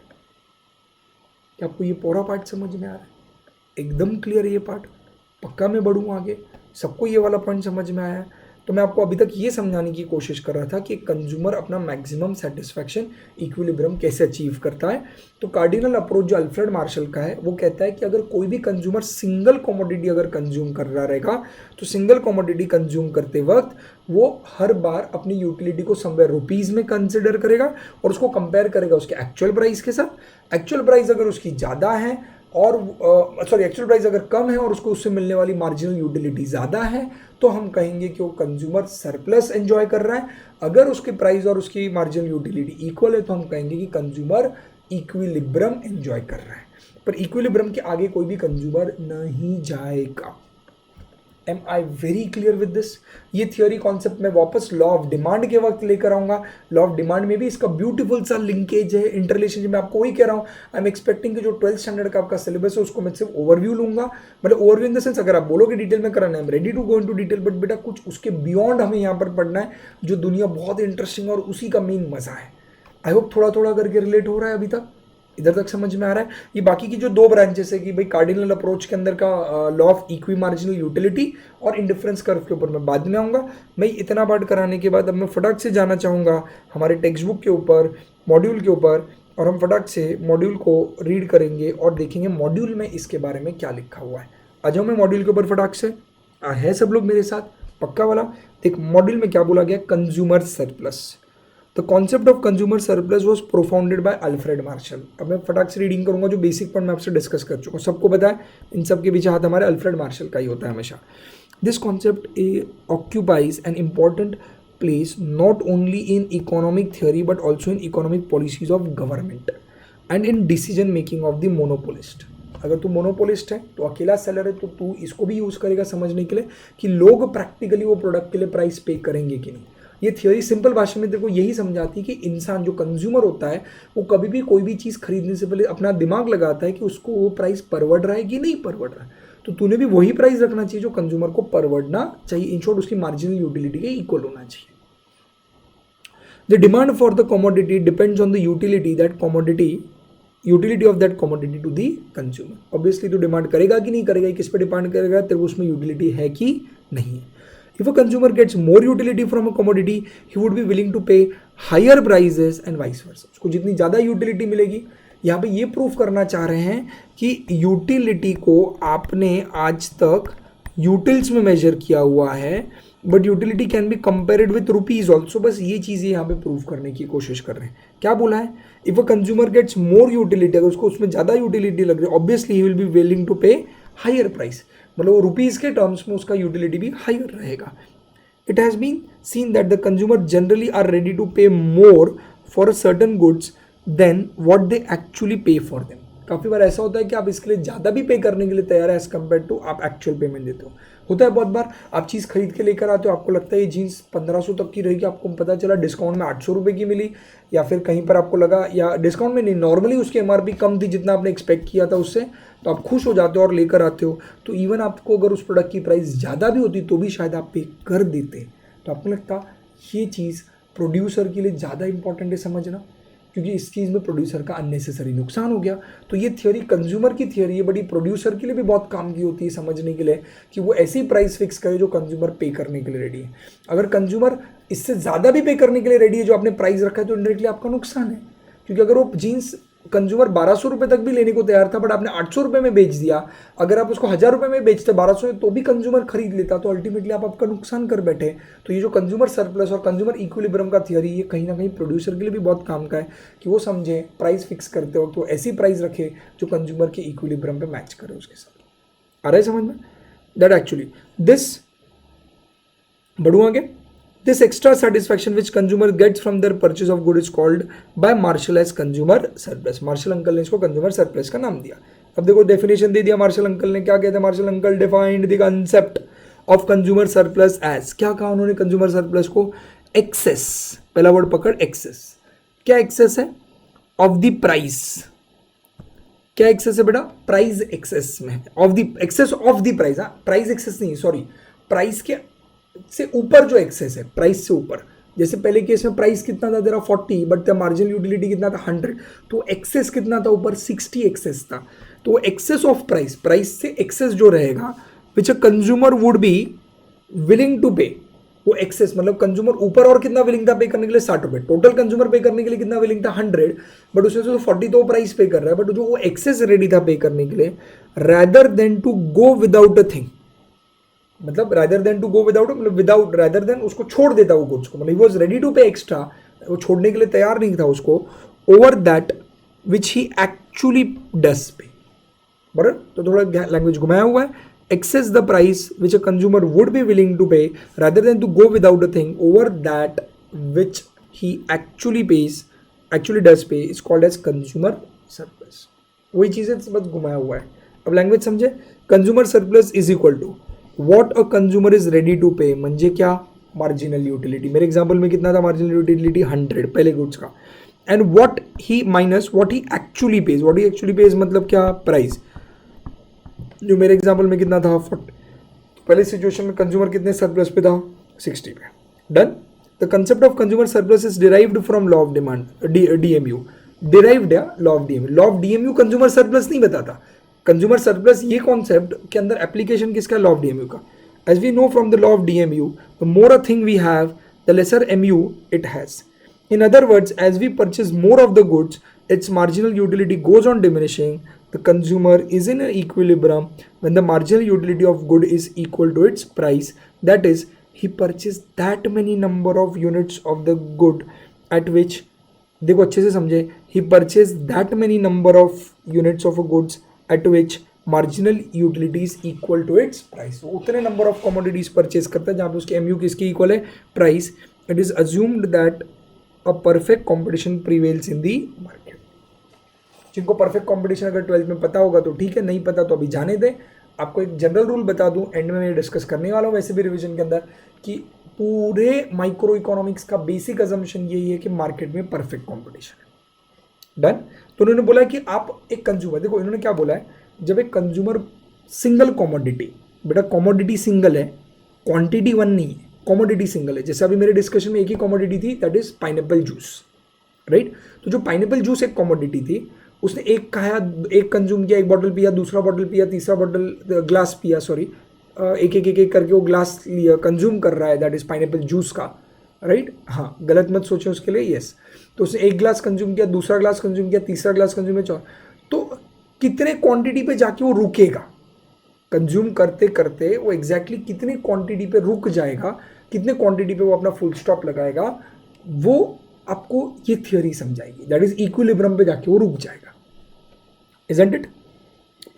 क्या आपको ये पूरा पार्ट समझ में आ रहा है? एकदम क्लियर है ये पार्ट? पक्का मैं बढ़ूँ आगे? सबको ये वाला पॉइंट समझ में आया है? तो मैं आपको अभी तक ये समझाने की कोशिश कर रहा था कि कंज्यूमर अपना मैक्सिमम सेटिस्फैक्शन इक्विलिब्रियम कैसे अचीव करता है। तो कार्डिनल अप्रोच जो अल्फ्रेड मार्शल का है वो कहता है कि अगर कोई भी कंज्यूमर सिंगल कमोडिटी अगर कंज्यूम कर रहा रहेगा तो सिंगल कमोडिटी कंज्यूम करते वक्त वो हर बार अपनी यूटिलिटी को समवेयर रुपीज़ में कंसिडर करेगा और उसको कंपेयर करेगा उसके एक्चुअल प्राइस के साथ। एक्चुअल प्राइस अगर उसकी ज़्यादा है और एक्चुअल प्राइस अगर कम है और उसको उससे मिलने वाली मार्जिनल यूटिलिटी ज़्यादा है तो हम कहेंगे कि वो कंज्यूमर सरप्लस एंजॉय कर रहा है। अगर उसके प्राइस और उसकी मार्जिनल यूटिलिटी इक्वल है तो हम कहेंगे कि कंज्यूमर इक्विलिब्रियम एंजॉय कर रहा है। पर इक्विलिब्रियम के आगे कोई भी कंज्यूमर नहीं जाएगा। Am I very clear with this? ये थियोरी कॉन्सेप्ट में वापस लॉ ऑफ डिमांड के वक्त लेकर आऊंगा। लॉ ऑफ डिमांड में भी इसका ब्यूटीफुल सा लिंकेज है, इंटररिलेशनशिप। मैं आपको वही कह रहा हूँ, आई एम एक्सपेक्टिंग कि जो 12th स्टैंडर्ड का आपका सिलेबस है उसको मैं सिर्फ ओवरव्यू लूंगा। मतलब ओवरव्यू इन द सेंस, अगर आप बोलोगे डिटेल में कराना है, I am ready to go into detail, but बेटा कुछ उसके बियॉन्ड हमें यहाँ पर पढ़ना है जो दुनिया बहुत इंटरेस्टिंग और उसी का मेन मजा है। आई होप थोड़ा थोड़ा करके रिलेट हो रहा है अभी तक, इधर तक समझ में आ रहा है। ये बाकी की जो दो ब्रांचेस है कि भाई कार्डिनल अप्रोच के अंदर का law of equi marginal utility और इंडिफरेंस कर्व के ऊपर मैं बाद में आऊँगा। मैं इतना पार्ट कराने के बाद अब मैं फटाक से जाना चाहूँगा हमारे टेक्स्ट बुक के ऊपर, मॉड्यूल के ऊपर, और हम फटाक से मॉड्यूल को रीड करेंगे और देखेंगे मॉड्यूल में इसके बारे में क्या लिखा हुआ है। आ जाओ मैं मॉड्यूल के ऊपर फटाक से, है सब लोग मेरे साथ? पक्का वाला देख मॉड्यूल में क्या बोला गया, consumer surplus. The concept of consumer surplus was profounded by Alfred Marshall. अब मैं फटाक से रीडिंग करूंगा, जो बेसिक पॉइंट मैं आपसे डिस्कस कर चुका हूँ, सबको पता है इन सब के पीछे हाथ हमारे अल्फ्रेड मार्शल का ही होता है हमेशा। This concept occupies an important place not only in economic theory but also in economic policies of government and in decision making of the monopolist. अगर तू मोनोपोलिस्ट है तो अकेला सेलर है तो तू इसको भी यूज़ करेगा समझने के लिए कि लोग प्रैक्टिकली वो प्रोडक्ट के लिए प्राइस पे करेंगे कि नहीं। ये थियोरी सिंपल भाषा में तेरे को यही समझाती है कि इंसान जो कंज्यूमर होता है वो कभी भी कोई भी चीज़ खरीदने से पहले अपना दिमाग लगाता है कि उसको वो प्राइस परवड़ रहा है कि नहीं परवड़ रहा है। तो तूने भी वही प्राइस रखना चाहिए जो कंज्यूमर को परवड़ना चाहिए। इन शॉर्ट उसकी मार्जिनल यूटिलिटी के इक्वल होना चाहिए। The demand for the commodity depends on the utility that commodity utility of that commodity to the consumer. Obviously तो डिमांड करेगा कि नहीं करेगा, किस पे डिपेंड करेगा, तेरे को उसमें यूटिलिटी है कि नहीं। If a consumer gets more utility from a commodity he would be willing to pay higher prices and vice versa. उसको जितनी ज़्यादा यूटिलिटी मिलेगी, यहाँ पे ये प्रूफ करना चाह रहे हैं कि यूटिलिटी को आपने आज तक यूटिल्स में मेजर किया हुआ है, but utility can be compared with rupees also. बस ये चीज़ें यहाँ पे प्रूव करने की कोशिश कर रहे हैं। क्या बोला है, if a consumer gets more utility, अगर उसको उसमें ज़्यादा यूटिलिटी लग रही है, obviously he will be willing to pay higher price, मतलब रुपीज़ के टर्म्स में उसका यूटिलिटी भी हायर रहेगा। It has been seen that the consumer generally are ready to pay more for certain goods than what they actually pay for them. काफ़ी बार ऐसा होता है कि आप इसके लिए ज़्यादा भी पे करने के लिए तैयार है एज कम्पेयर टू आप एक्चुअल पेमेंट देते हो। होता है बहुत बार, आप चीज़ खरीद के लेकर आते हो, आपको लगता है ये जीन्स 1500 तक की रहेगी, आपको पता चला डिस्काउंट में 800 रुपये की मिली, या फिर कहीं पर आपको लगा, या डिस्काउंट में नहीं, नॉर्मली उसकी एमआरपी कम थी जितना आपने एक्सपेक्ट किया था उससे, तो आप खुश हो जाते हो और लेकर आते हो। तो इवन आपको अगर उस प्रोडक्ट की प्राइस ज़्यादा भी होती तो भी शायद आप पे कर देते। तो आपको लगता ये चीज़ प्रोड्यूसर के लिए ज़्यादा इंपॉर्टेंट है समझना, क्योंकि इस चीज़ में प्रोड्यूसर का अननेसेसरी नुकसान हो गया। तो ये थियोरी कंज्यूमर की थियोरी है, बट ये प्रोड्यूसर के लिए भी बहुत काम की होती है समझने के लिए कि वो ऐसी प्राइस फिक्स करे जो कंज्यूमर पे करने के लिए रेडी है। अगर कंज्यूमर इससे ज़्यादा भी पे करने के लिए रेडी है जो आपने प्राइस रखा है, तो इंडायरेक्टली आपका नुकसान है। क्योंकि अगर वो जीन्स कंज्यूमर 1200 रुपये तक भी लेने को तैयार था, बट आपने 800 रुपये में बेच दिया, अगर आप उसको 1000 रुपये में बेचते 1200 में, तो भी कंज्यूमर खरीद लेता, तो अल्टीमेटली आप आपका नुकसान कर बैठे। तो ये जो कंज्यूमर सरप्लस और कंज्यूमर इक्विलिब्रियम का थियरी, ये कहीं ना कहीं प्रोड्यूसर के लिए भी बहुत काम का है कि वो समझे प्राइस फिक्स करते हो तो ऐसी प्राइस रखे जो कंज्यूमर के इक्विलिब्रियम पे मैच करे उसके साथ। आ रहा है समझ में? दैट एक्चुअली दिस, बढ़ू आगे, this extra satisfaction which consumer gets from their purchase of good is called by Marshall as consumer surplus। Marshall uncle ने इसको कंज्यूमर सरप्लस का नाम दिया। अब देखो डेफिनेशन दे दिया मार्शल अंकल ने, क्या कहते हैं Marshall uncle, defined the concept of consumer surplus as, क्या कहा उन्होंने कंज्यूमर सरप्लस को, एक्सेस, पहला वर्ड पकड़, एक्सेस। क्या एक्सेस है, ऑफ द प्राइस। क्या एक्सेस है बेटा, प्राइस एक्सेस में, of the excess of the price, price excess नहीं, सॉरी, प्राइस के से ऊपर जो एक्सेस है, प्राइस से ऊपर। जैसे पहले केस में प्राइस कितना था तेरा 40, बट तेरा मार्जिनल यूटिलिटी कितना था 100, तो एक्सेस कितना था ऊपर, 60 एक्सेस था। तो एक्सेस ऑफ प्राइस, प्राइस से एक्सेस जो रहेगा which a consumer would be willing to pay, वो एक्सेस मतलब कंज्यूमर ऊपर और कितना विलिंग था पे करने के लिए, 60 रुपये। टोटल कंज्यूमर पे करने के लिए कितना विलिंग था, 100, बट उसमें से तो 40 तो प्राइस पे कर रहा है, बट जो वो एक्सेस रेडी था पे करने के लिए, rather than to go without a thing, मतलब rather than to go without, मतलब विदाउट, रादर देन उसको छोड़ देता वो गुड्स को, मतलब he was ready to pay extra, वो छोड़ने के लिए तैयार नहीं था उसको, over that which he actually does pay. बराबर, तो थोड़ा लैंग्वेज घुमाया हुआ है। Excess the price which a consumer would be willing to pay rather than to go without a thing, over that which he actually pays, actually does pay, is called as consumer surplus. वही चीज़ें बस घुमाया हुआ है। अब language समझे, consumer surplus is equal to what a consumer is ready to pay, म्हणजे क्या, मार्जिनल यूटिलिटी। मेरे एग्जाम्पल में कितना था मार्जिनल यूटिलिटी, 100 पहले गुड्स का, and what he minus what he actually page, what he actually page मतलब क्या, प्राइस, जो मेरे एग्जाम्पल में कितना था 40। तो पहले सिचुएशन में कंज्यूमर कितने सरप्लस पे था, 60 pay. Done. The concept of consumer surplus is derived from law of demand, DMU, derived या law of DMU. Law of DMU consumer surplus नहीं बताता, कंज्यूमर सरप्लस ये कॉन्सेप्ट के अंदर एप्लीकेशन किसका, लॉ ऑफ डीएमयू का। As we know from the law of DMU, the more a thing we have the lesser MU it has. In other words, as we purchase more of the goods, its marginal utility goes on diminishing. The consumer is in an equilibrium when the marginal utility of good is equal to its price. That is, he purchased that many number of units of the good at which, देखो अच्छे से समझे, he purchased that many number of units of goods at which marginal utility is equal to its price. So, उतने number of commodities purchase करता है जहाँ पे उसकी MU किसकी equal है, price. It is assumed that a perfect competition prevails in the market. जिनको perfect competition अगर 12th में पता होगा तो ठीक है, नहीं पता तो अभी जाने दें। आपको एक जनरल रूल बता दूं, एंड में मैं डिस्कस करने वाला हूं वैसे भी रिवीजन के अंदर, कि पूरे माइक्रो इकोनॉमिक्स का बेसिक अजम्पशन यही है कि मार्केट में परफेक्ट कंपटीशन है। डन। तो उन्होंने बोला कि आप एक कंज्यूमर, देखो इन्होंने क्या बोला है, जब एक कंज्यूमर सिंगल कॉमोडिटी, बेटा कॉमोडिटी सिंगल है, क्वांटिटी वन नहीं है, कॉमोडिटी सिंगल है। जैसे अभी मेरे डिस्कशन में एक ही कॉमोडिटी थी, that is pineapple juice, right. तो जो पाइनएप्पल जूस एक कॉमोडिटी थी, उसने एक खाया, एक कंज्यूम किया, एक बॉटल पिया, दूसरा बॉटल पिया, तीसरा बॉटल ग्लास पिया, सॉरी एक करके वो ग्लास लिया, कंज्यूम कर रहा है, दैट इज पाइनएप्पल जूस का, राइट? हाँ, गलत मत सोचें उसके लिए, यस। तो उसने एक ग्लास कंज्यूम किया, दूसरा ग्लास कंज्यूम किया, तीसरा ग्लास कंज्यूम किया, तो कितने क्वांटिटी पे जाके वो रुकेगा? कंज्यूम करते करते वो एग्जैक्टली कितनी क्वांटिटी पे रुक जाएगा, कितने क्वांटिटी पे वो अपना फुल स्टॉप लगाएगा, वो आपको ये थियोरी समझाएगी। दैट इज इक्विलिब्रियम पे जाके वो रुक जाएगा, इजंट इट?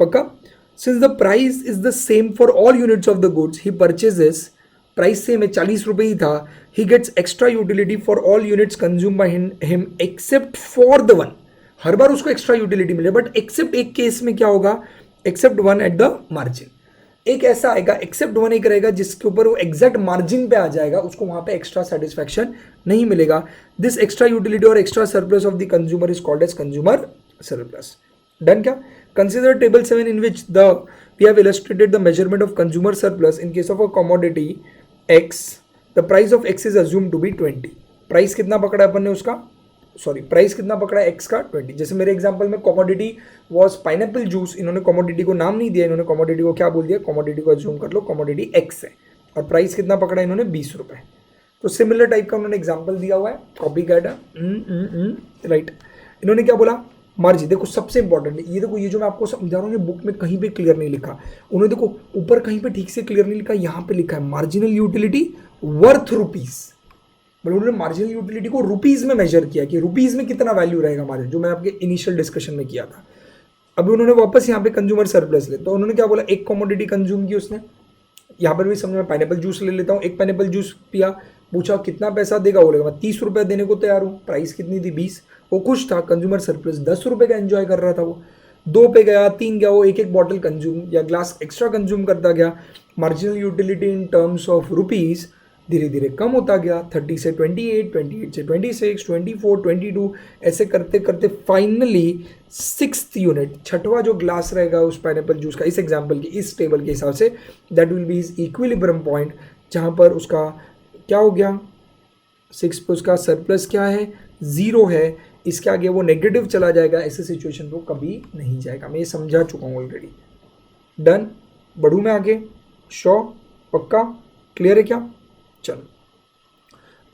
पक्का? Since the price is the same for all units of the goods he purchases, price same है, 40 रुपये ही था, he gets extra utility for all units consume by him except for the one. हर बार उसको extra utility मिले, but except एक case में क्या होगा, except one at the margin. एक ऐसा आएगा, एक्सेप्ट वन एक रहेगा जिसके ऊपर वो एग्जैक्ट मार्जिन पे आ जाएगा, उसको वहां पे एक्स्ट्रा सेटिस्फैक्शन नहीं मिलेगा। दिस एक्स्ट्रा यूटिलिटी और extra surplus of the consumer is called as consumer surplus. Done क्या? Consider table 7 in which we have illustrated the measurement of consumer surplus in case of a commodity X. The price of X is assumed to be 20. Price कितना पकड़ा अपन ने उसका, sorry price कितना पकड़ा है X का 20। जैसे मेरे एग्जांपल में कमोडिटी वाज पाइनएप्पल जूस, इन्होंने कमोडिटी को नाम नहीं दिया, इन्होंने कमोडिटी को क्या बोल दिया, कमोडिटी को अज्यूम कर लो कमोडिटी X है, और प्राइस कितना पकड़ा इन्होंने 20 रुपये। तो सिमिलर टाइप का उन्होंने एग्जाम्पल दिया हुआ है, कॉपी कैट, राइट। इन्होंने क्या बोला, मार्जिन। देखो सबसे इंपॉर्टेंट ये, देखो ये जो मैं आपको समझा रहा हूँ, ये बुक में कहीं पे क्लियर नहीं लिखा, उन्होंने देखो ऊपर कहीं पे ठीक से क्लियर नहीं लिखा, यहाँ पे लिखा है marginal utility worth rupees, but उन्होंने मार्जिनल यूटिलिटी को रुपीज में मेजर किया कि रुपीज में कितना वैल्यू रहेगा मार्जिन, जो मैंने आपके इनिशियल डिस्कशन में किया था। अभी उन्होंने वापस यहाँ पे कंज्यूमर सरप्लस ले, तो उन्होंने क्या बोला, एक कमोडिटी कंज्यूम की उसने, यहाँ पर भी समझ में, पाइनएप्पल जूस ले लेता हूँ, एक पाइनएप्पल जूस पिया, पूछा कितना पैसा देगा, बोलेगा मैं 30 रुपये देने को तैयार हूँ, प्राइस कितनी थी 20, वो खुश था, कंज्यूमर सरप्लस 10 रुपये का एंजॉय कर रहा था वो। 2 पे गया, 3 गया, वो एक बॉटल कंज्यूम या ग्लास एक्स्ट्रा कंज्यूम करता गया, marginal utility in terms of rupees धीरे धीरे कम होता गया, 30 से 28, 28 से 26, 24, 22, ऐसे करते करते फाइनली 6th यूनिट, छठवां जो ग्लास रहेगा उस पाइनएप्पल जूस का, इस एग्जाम्पल के, इस टेबल के हिसाब से, that will be is equilibrium point, जहाँ पर उसका क्या हो गया, 6 पे उसका सरप्लस क्या है, 0 है, इसके आगे वो नेगेटिव चला जाएगा, ऐसे सिचुएशन को कभी नहीं जाएगा। मैं ये समझा चुका हूँ ऑलरेडी। डन? बढ़ूँ मैं आगे? श्योर? पक्का? क्लियर है क्या? चलो,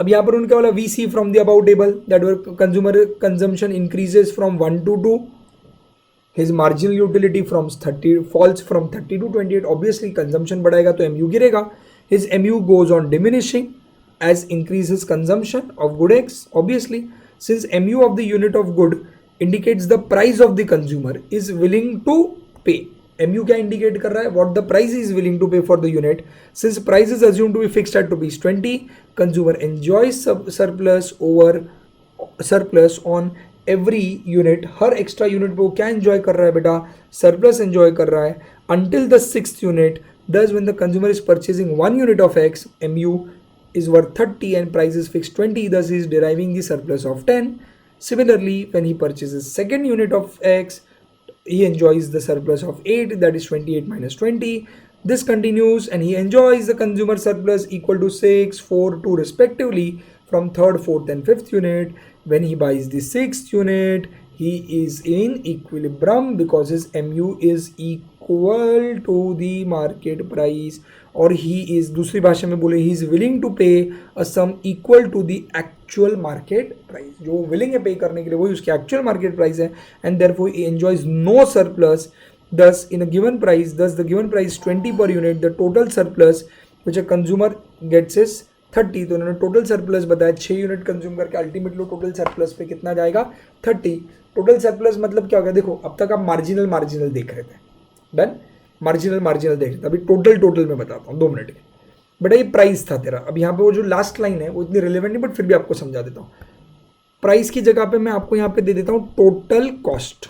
अब यहाँ पर उन्होंने क्या बोला, we see from the about table that consumer consumption increases from 1 to 2, his marginal utility from 30 falls from 30 to 28, obviously consumption बढ़ाएगा तो MU गिरेगा, his MU goes on diminishing as increases consumption of good X, obviously since MU of the unit of good indicates the price of the consumer is willing to pay. MU क्या indicate कर रहा है, what the price is willing to pay for the unit, since price is assumed to be fixed at rupees 20, consumer enjoys surplus on every unit, her extra unit पे वो क्या enjoy कर रहा है बेटा, surplus enjoy कर रहा है, until the 6th unit, thus when the consumer is purchasing 1 unit of X, MU is worth 30 and price is fixed 20, thus he is deriving the surplus of 10. Similarly, when he purchases second unit of X, he enjoys the surplus of 8, that is 28 minus 20. This continues and he enjoys the consumer surplus equal to 6, 4, 2 respectively from 3rd, 4th and 5th unit. When he buys the 6th unit, he is in equilibrium because his MU is equal to the market price, और he is, दूसरी भाषा में बोले, he is willing to pay a sum equal to the actual market price, जो willing है pay करने के लिए वही उसकी एक्चुअल मार्केट प्राइस है, and therefore he enjoys no surplus, thus in a given price, thus the given price 20 per unit, the total surplus which a consumer gets is 30, तो उन्होंने टोटल सरप्लस बताया, 6 unit consume करके ultimately total surplus पे कितना जाएगा, 30। Total surplus मतलब क्या होगा, देखो अब तक आप मार्जिनल देख रहे थे, डन, मार्जिनल देख रहे थे, अभी टोटल में बताता हूँ 2 मिनट के। बेटा ये प्राइस था तेरा, अब यहाँ पे वो जो लास्ट लाइन है वो इतनी रिलेवेंट नहीं, बट फिर भी आपको समझा देता हूँ। प्राइस की जगह पे मैं आपको यहाँ पे दे देता हूँ टोटल कॉस्ट,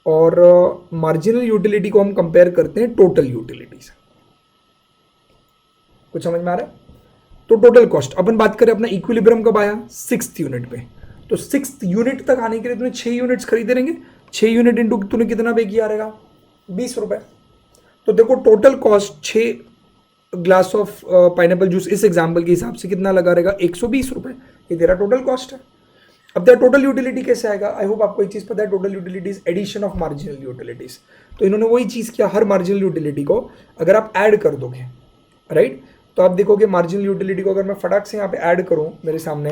और मार्जिनल यूटिलिटी को हम कंपेयर करते हैं टोटल यूटिलिटी से। कुछ समझ में आ रहा है? तो टोटल कॉस्ट अपन बात करें, अपना इक्विलिब्रियम कब आया, 6th यूनिट पे, तो 6th यूनिट तक आने के लिए तूने 6 यूनिट्स खरीदे रहेंगे, 6 यूनिट इंटू तूने कितना पे किया रहेगा, 20 रुपए। तो देखो total cost 6 glass of pineapple juice इस एग्जाम्पल के हिसाब से कितना लगा रहेगा, 120 रुपए, ये तेरा टोटल कॉस्ट है। अब द टोटल यूटिलिटी कैसे आएगा? आई होप आपको एक चीज पता है, total utility is addition of marginal utilities. तो इन्होंने वही चीज किया, हर मार्जिनल यूटिलिटी को अगर आप ऐड कर दोगे, राइट, तो आप देखोगे मार्जिनल यूटिलिटी को अगर मैं फटाक से यहाँ पे ऐड करूँ मेरे सामने,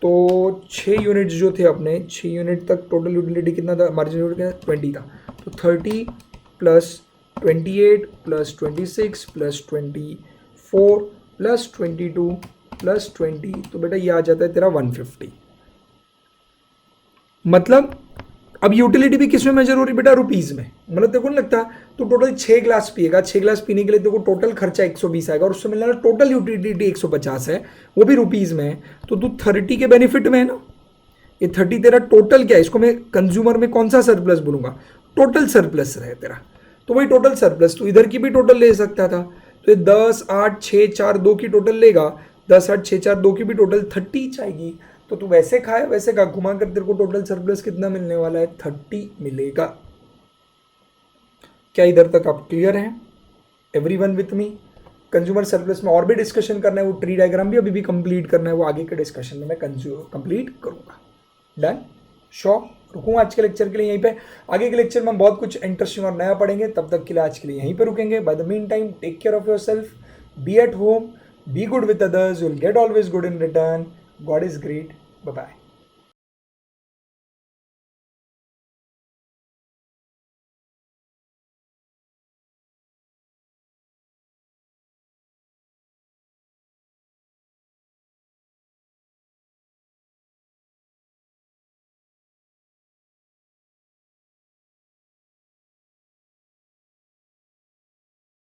तो 6 यूनिट्स जो थे अपने, 6 यूनिट तक टोटल यूटिलिटी कितना था, मार्जिनल यूटिलिटी 20 था। तो 30 plus 28 plus 26 plus 24 plus 22 plus 20, तो बेटा ये आ जाता है तेरा 150। मतलब अब यूटिलिटी भी किस में मेजर हो रही बेटा? रुपीज में। मतलब तेरे को नहीं लगता तू टोटल 6 ग्लास पिएगा, 6 ग्लास पीने के लिए तेरे को टोटल खर्चा 120 आएगा और उससे मिलने वाला टोटल यूटिलिटी 150 है, वो भी रुपीज में है, तो तू 30 के बेनिफिट में है ना। ये 30 तेरा टोटल क्या है, इसको मैं कंज्यूमर में कौन सा सरप्लस बोलूंगा? टोटल सरप्लस है तेरा। तो वही टोटल सरप्लस, तो इधर की भी टोटल ले सकता था। तो ये 10 8 6 4 2 की टोटल लेगा, 10 8 6 4 2 की भी टोटल 30 आएगी। तो तू वैसे खाए वैसे खा, घुमा कर तेरे को टोटल सरप्लस कितना मिलने वाला है? 30 मिलेगा। क्या इधर तक आप क्लियर हैं? Everyone with me? Consumer surplus में और भी डिस्कशन करना है, वो ट्री डायग्राम भी अभी भी कंप्लीट करना है, वो आगे के डिस्कशन में मैं कंप्लीट करूंगा। डन? श्योर? रुकूंगा आज के लेक्चर के लिए यहीं पे। आगे के लेक्चर में हम बहुत कुछ इंटरेस्टिंग और नया पढ़ेंगे, तब तक के लिए आज के लिए यहीं पे रुकेंगे। By the mean time take care of yourself, be at home, be good with others, you will get always good in return. God is great. Bye bye.